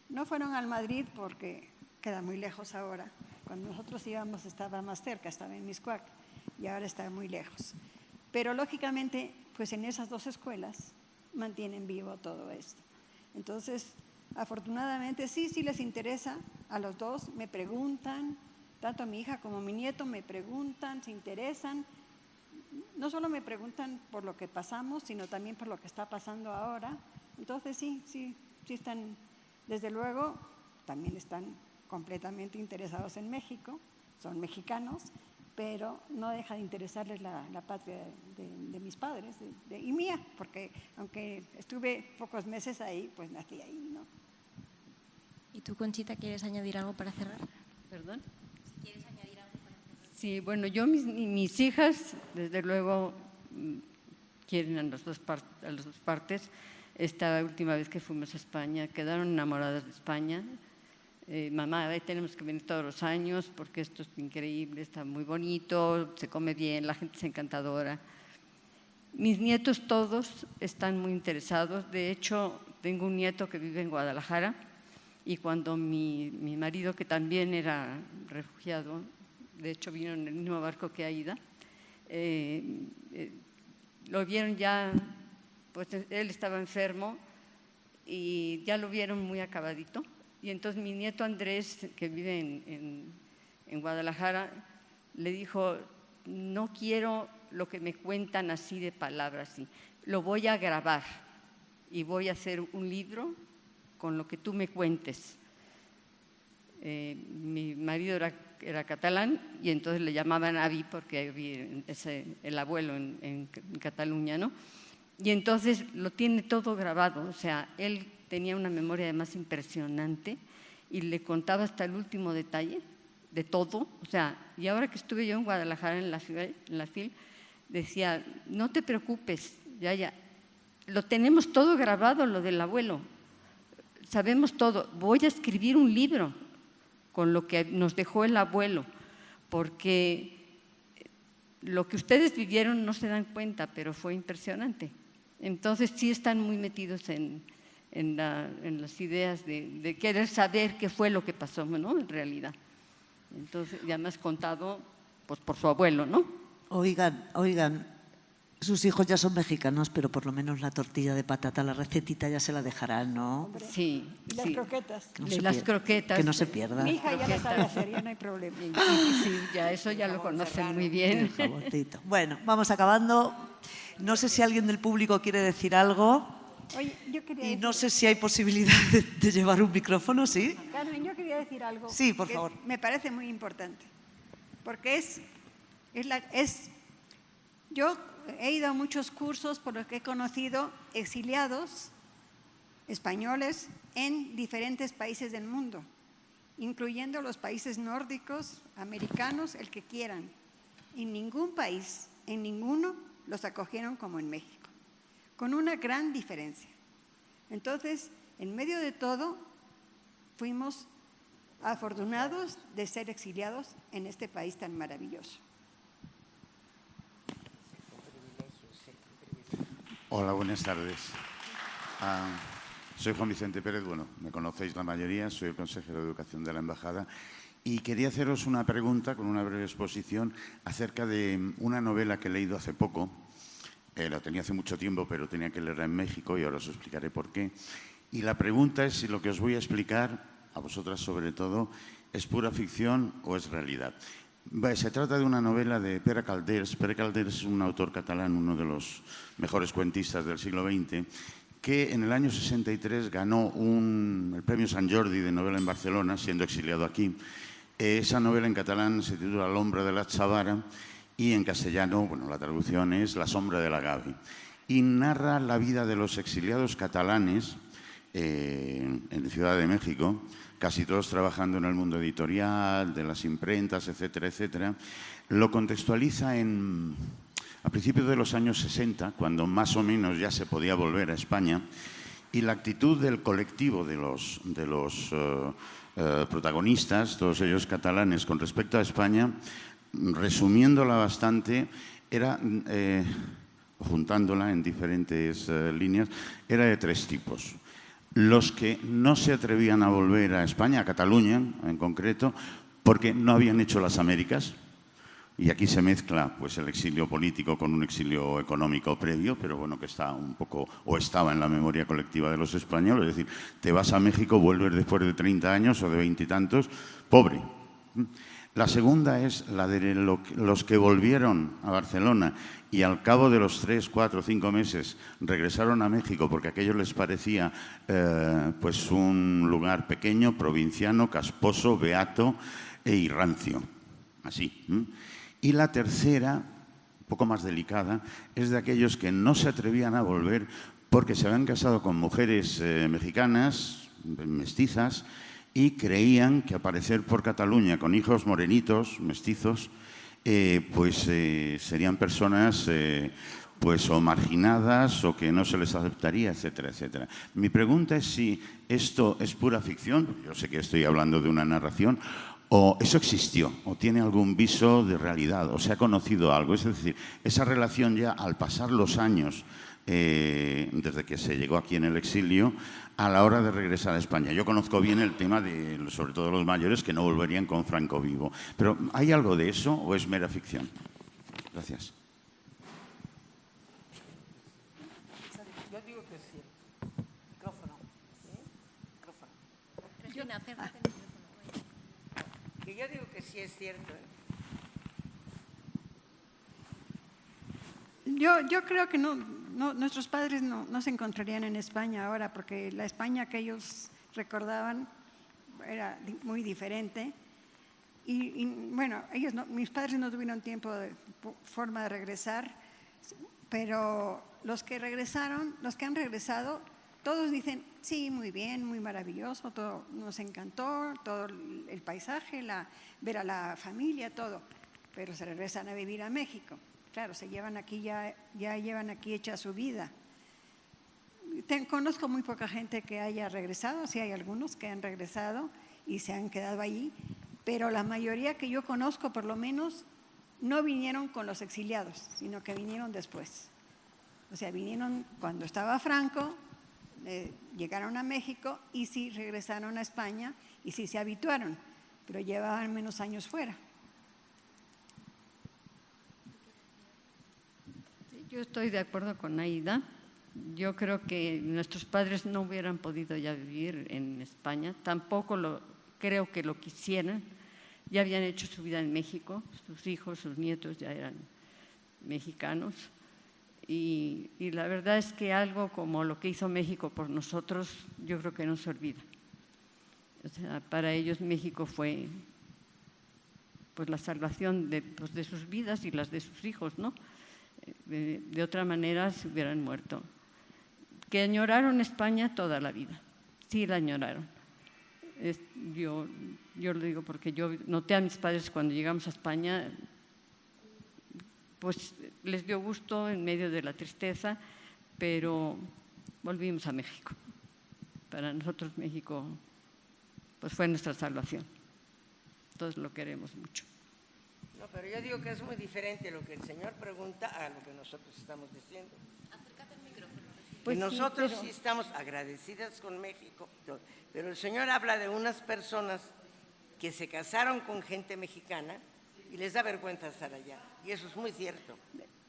No fueron al Madrid porque queda muy lejos ahora. Cuando nosotros íbamos estaba más cerca, estaba en Miscuac y ahora está muy lejos. Pero lógicamente, pues en esas dos escuelas mantienen vivo todo esto. Entonces, afortunadamente sí les interesa a los dos, me preguntan, tanto a mi hija como a mi nieto me preguntan, se interesan. No solo me preguntan por lo que pasamos, sino también por lo que está pasando ahora. Entonces sí están, desde luego, también están completamente interesados en México, son mexicanos, pero no deja de interesarles la patria de mis padres y mía, porque aunque estuve pocos meses ahí, pues nací ahí, ¿no? ¿Y tú, Conchita, quieres añadir algo para cerrar? ¿Perdón? ¿Quieres añadir algo para cerrar? Sí, bueno, yo mis hijas, desde luego, quieren a las dos partes. Esta última vez que fuimos a España, quedaron enamoradas de España. Mamá, tenemos que venir todos los años porque esto es increíble, está muy bonito, se come bien, la gente es encantadora. Mis nietos todos están muy interesados. De hecho, tengo un nieto que vive en Guadalajara y cuando mi marido, que también era refugiado, de hecho vino en el mismo barco que Aida, lo vieron ya, pues él estaba enfermo y ya lo vieron muy acabadito. Y entonces mi nieto Andrés, que vive en Guadalajara, le dijo, no quiero lo que me cuentan así de palabras, así. Lo voy a grabar y voy a hacer un libro con lo que tú me cuentes. Mi marido era catalán y entonces le llamaban Avi porque el abuelo en Cataluña, ¿no? Y entonces lo tiene todo grabado, o sea, él tenía una memoria además impresionante y le contaba hasta el último detalle de todo, o sea, y ahora que estuve yo en Guadalajara en la FIL, decía, no te preocupes, ya, lo tenemos todo grabado, lo del abuelo, sabemos todo, voy a escribir un libro con lo que nos dejó el abuelo, porque lo que ustedes vivieron no se dan cuenta, pero fue impresionante. Entonces sí están muy metidos en las ideas de querer saber qué fue lo que pasó, ¿no? En realidad. Entonces, ya me has contado pues, por su abuelo, ¿no? Oigan, sus hijos ya son mexicanos, pero por lo menos la tortilla de patata, la recetita ya se la dejarán, ¿no? Sí. Y las croquetas. Que no se pierda. Mi hija ya la sabe hacer, ya no hay problema. Sí, ya eso ya lo conocen muy bien. Bueno, vamos acabando. No sé si alguien del público quiere decir algo. Oye, yo quería y no sé si hay posibilidad de llevar un micrófono, ¿sí? Carmen, yo quería decir algo. Sí, por favor. Me parece muy importante, porque yo he ido a muchos cursos por los que he conocido exiliados españoles en diferentes países del mundo, incluyendo los países nórdicos, americanos, el que quieran. En ningún país, en ninguno, los acogieron como en México, con una gran diferencia. Entonces, en medio de todo, fuimos afortunados de ser exiliados en este país tan maravilloso. Hola, buenas tardes. Soy Juan Vicente Pérez, bueno, me conocéis la mayoría, soy el consejero de Educación de la Embajada y quería haceros una pregunta con una breve exposición acerca de una novela que he leído hace poco. La tenía hace mucho tiempo, pero tenía que leerla en México y ahora os explicaré por qué. Y la pregunta es si lo que os voy a explicar, a vosotras sobre todo, es pura ficción o es realidad. Se trata de una novela de Pere Calders. Pere Calders es un autor catalán, uno de los mejores cuentistas del siglo XX, que en el año 63 ganó el premio Sant Jordi de novela en Barcelona, siendo exiliado aquí. Esa novela en catalán se titula L'ombra de la Chavara y en castellano, bueno, la traducción es La sombra de la Gavi. Y narra la vida de los exiliados catalanes en Ciudad de México, casi todos trabajando en el mundo editorial, de las imprentas, etcétera, etcétera. Lo contextualiza a principios de los años 60, cuando más o menos ya se podía volver a España, y la actitud del colectivo de los protagonistas, todos ellos catalanes, con respecto a España, resumiéndola bastante, era, juntándola en diferentes líneas, era de tres tipos. Los que no se atrevían a volver a España, a Cataluña en concreto, porque no habían hecho las Américas. Y aquí se mezcla pues, el exilio político con un exilio económico previo, pero bueno, que está un poco, o estaba en la memoria colectiva de los españoles. Es decir, te vas a México, vuelves después de 30 años o de 20 y tantos, pobre. La segunda es la de los que volvieron a Barcelona y al cabo de los 3, 4, 5 meses regresaron a México porque aquello les parecía pues un lugar pequeño, provinciano, casposo, beato e rancio. Así. Y la tercera, un poco más delicada, es de aquellos que no se atrevían a volver porque se habían casado con mujeres mexicanas, mestizas, y creían que aparecer por Cataluña con hijos morenitos, mestizos, serían personas pues o marginadas o que no se les aceptaría, etcétera, etcétera. Mi pregunta es si esto es pura ficción, yo sé que estoy hablando de una narración, o eso existió, o tiene algún viso de realidad, o se ha conocido algo. Es decir, esa relación ya al pasar los años, desde que se llegó aquí en el exilio, a la hora de regresar a España. Yo conozco bien el tema de, sobre todo los mayores, que no volverían con Franco vivo. Pero ¿hay algo de eso o es mera ficción? Gracias. Yo digo que sí. Micrófono. Regina, acércate al micrófono. Que yo digo que sí es cierto. Yo creo que nuestros padres no se encontrarían en España ahora, porque la España que ellos recordaban era muy diferente. Y bueno, mis padres no tuvieron forma de regresar, pero los que han regresado, todos dicen, sí, muy bien, muy maravilloso, todo nos encantó, todo el paisaje, ver a la familia, todo, pero se regresan a vivir a México. Claro, se llevan aquí, ya llevan aquí hecha su vida. Conozco muy poca gente que haya regresado, sí hay algunos que han regresado y se han quedado allí, pero la mayoría que yo conozco, por lo menos, no vinieron con los exiliados, sino que vinieron después. O sea, vinieron cuando estaba Franco, llegaron a México y sí regresaron a España y sí se habituaron, pero llevaban menos años fuera. Yo estoy de acuerdo con Aida. Yo creo que nuestros padres no hubieran podido ya vivir en España, tampoco creo que lo quisieran. Ya habían hecho su vida en México, sus hijos, sus nietos ya eran mexicanos. Y la verdad es que algo como lo que hizo México por nosotros, yo creo que no se olvida. O sea, para ellos México fue pues la salvación de sus vidas y las de sus hijos, ¿no? De otra manera se hubieran muerto. Que añoraron España toda la vida, sí la añoraron. Yo lo digo porque yo noté a mis padres cuando llegamos a España, pues les dio gusto en medio de la tristeza, pero volvimos a México. Para nosotros México pues fue nuestra salvación. Todos lo queremos mucho. No, pero yo digo que es muy diferente lo que el señor pregunta a lo que nosotros estamos diciendo. Acércate al micrófono. y nosotros sí estamos agradecidas con México, pero el señor habla de unas personas que se casaron con gente mexicana y les da vergüenza estar allá, y eso es muy cierto.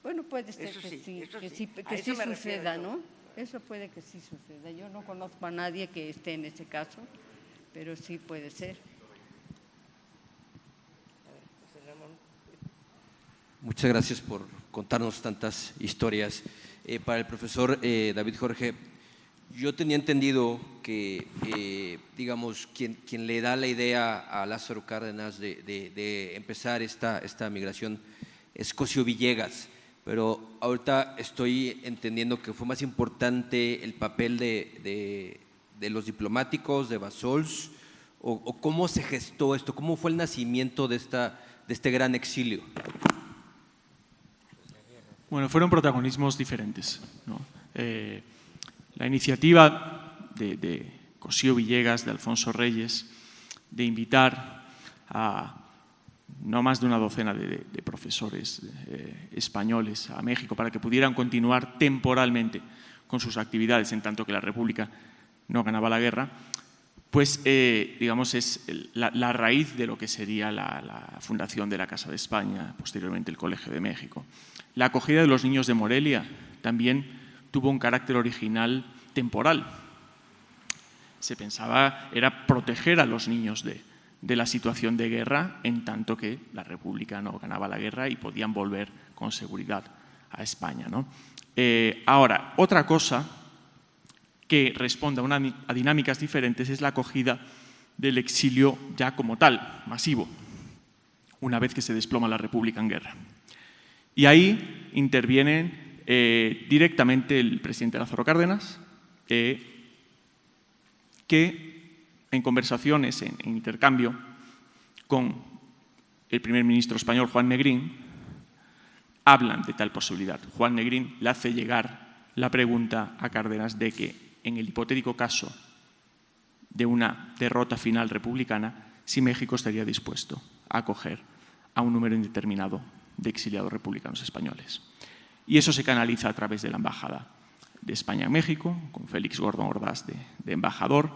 Bueno, puede ser Eso que sí, que sí suceda, ¿no? Eso puede que sí suceda. Yo no conozco a nadie que esté en ese caso, pero sí puede ser. Muchas gracias por contarnos tantas historias. Para el profesor David Jorge, yo tenía entendido que, digamos, quien le da la idea a Lázaro Cárdenas de empezar esta migración es Cosío Villegas, pero ahorita estoy entendiendo que fue más importante el papel de los diplomáticos, de Bassols, o cómo se gestó esto, cómo fue el nacimiento de este gran exilio. Bueno, fueron protagonismos diferentes, ¿no? La iniciativa de Cosío Villegas, de Alfonso Reyes, de invitar a no más de una docena de profesores españoles a México para que pudieran continuar temporalmente con sus actividades en tanto que la República no ganaba la guerra, pues digamos es la raíz de lo que sería la fundación de la Casa de España, posteriormente el Colegio de México. La acogida de los niños de Morelia también tuvo un carácter original temporal. Se pensaba era proteger a los niños de la situación de guerra en tanto que la República no ganaba la guerra y podían volver con seguridad a España, ¿no? Ahora, otra cosa que responda a dinámicas diferentes es la acogida del exilio ya como tal, masivo, una vez que se desploma la República en guerra. Y ahí intervienen directamente el presidente Lázaro Cárdenas, que en conversaciones, en intercambio con el primer ministro español, Juan Negrín, hablan de tal posibilidad. Juan Negrín le hace llegar la pregunta a Cárdenas de que en el hipotético caso de una derrota final republicana, si México estaría dispuesto a acoger a un número indeterminado de exiliados republicanos españoles. Y eso se canaliza a través de la Embajada de España en México, con Félix Gordón Ordaz de embajador,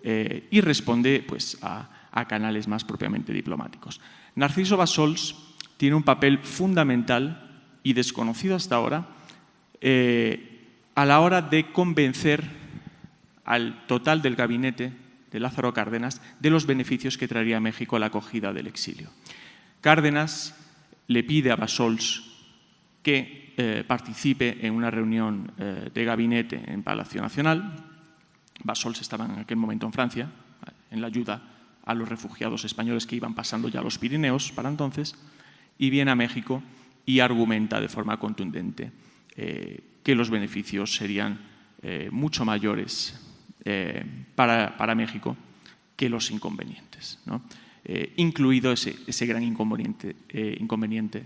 y responde pues, a canales más propiamente diplomáticos. Narciso Bassols tiene un papel fundamental y desconocido hasta ahora a la hora de convencer al total del gabinete de Lázaro Cárdenas de los beneficios que traería a México la acogida del exilio. Cárdenas le pide a Bassols que participe en una reunión de gabinete en Palacio Nacional. Bassols estaba en aquel momento en Francia, en la ayuda a los refugiados españoles que iban pasando ya los Pirineos para entonces, y viene a México y argumenta de forma contundente que los beneficios serían mucho mayores para México que los inconvenientes, ¿no? Incluido ese gran inconveniente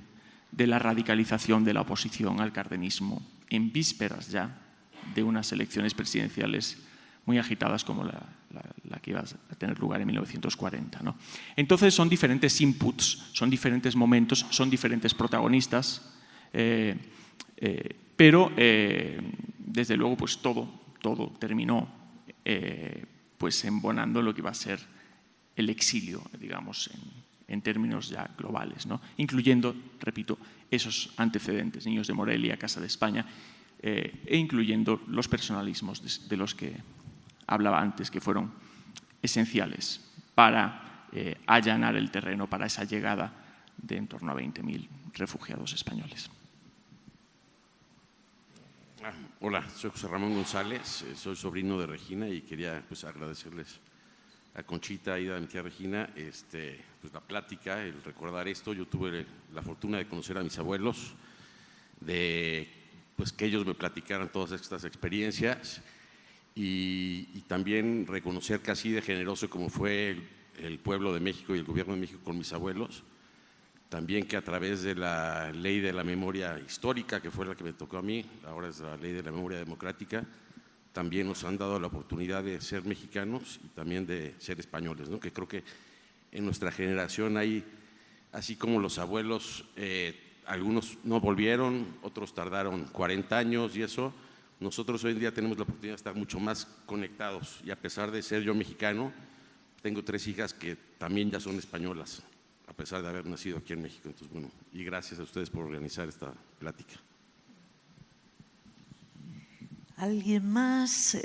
de la radicalización de la oposición al cardenismo en vísperas ya de unas elecciones presidenciales muy agitadas como la que iba a tener lugar en 1940, ¿no? Entonces son diferentes inputs, son diferentes momentos, son diferentes protagonistas, pero desde luego pues todo terminó pues embonando lo que iba a ser el exilio, digamos, en términos ya globales, ¿no? Incluyendo, repito, esos antecedentes, niños de Morelia, Casa de España, e incluyendo los personalismos de los que hablaba antes, que fueron esenciales para allanar el terreno para esa llegada de en torno a 20.000 refugiados españoles. Hola, soy José Ramón González, soy sobrino de Regina y quería pues, agradecerles a Conchita y a mi tía Regina pues, la plática, el recordar esto. Yo tuve la fortuna de conocer a mis abuelos, pues que ellos me platicaran todas estas experiencias y también reconocer que así de generoso como fue el pueblo de México y el gobierno de México con mis abuelos, también que a través de la ley de la memoria histórica, que fue la que me tocó a mí, ahora es la ley de la memoria democrática, también nos han dado la oportunidad de ser mexicanos y también de ser españoles, ¿no? Que creo que en nuestra generación hay, así como los abuelos, algunos no volvieron, otros tardaron 40 años y eso, Nosotros hoy en día tenemos la oportunidad de estar mucho más conectados y a pesar de ser yo mexicano, tengo 3 hijas que también ya son españolas, a pesar de haber nacido aquí en México. Entonces, bueno, y gracias a ustedes por organizar esta plática. ¿Alguien más?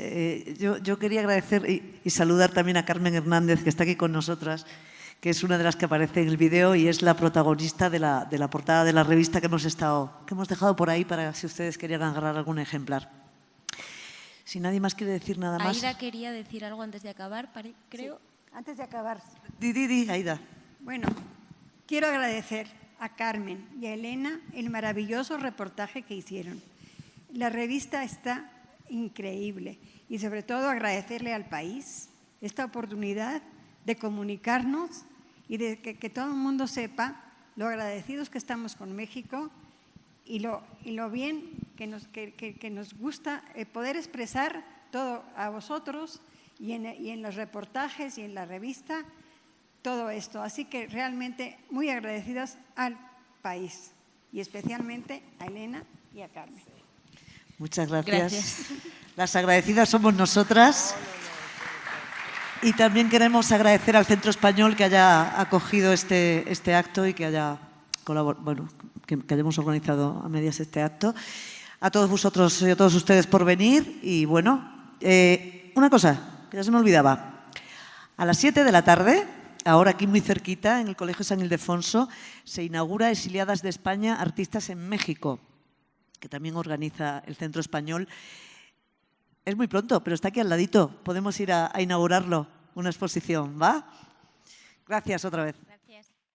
Yo quería agradecer y saludar también a Carmen Hernández, que está aquí con nosotras, que es una de las que aparece en el vídeo y es la protagonista de la portada de la revista que hemos dejado por ahí para si ustedes querían agarrar algún ejemplar. Si nadie más quiere decir nada más. Aida quería decir algo antes de acabar, creo. Sí, antes de acabar. Di, Aida. Bueno, quiero agradecer a Carmen y a Elena el maravilloso reportaje que hicieron. La revista está increíble y sobre todo agradecerle al país esta oportunidad de comunicarnos y de que todo el mundo sepa lo agradecidos que estamos con México y lo bien que nos gusta poder expresar todo a vosotros y en los reportajes y en la revista, todo esto. Así que realmente muy agradecidas al país y especialmente a Elena y a Carmen. Muchas gracias. Gracias. Las agradecidas somos nosotras. Y también queremos agradecer al Centro Español que haya acogido este acto y que haya colaborado, que hayamos organizado a medias este acto. A todos vosotros y a todos ustedes por venir. Y bueno, una cosa que ya se me olvidaba. A las 7 de la tarde, ahora aquí muy cerquita, en el Colegio San Ildefonso, se inaugura Exiliadas de España, Artistas en México, que también organiza el Centro Español. Es muy pronto, pero está aquí al ladito. Podemos ir a inaugurarlo, una exposición, ¿va? Gracias otra vez.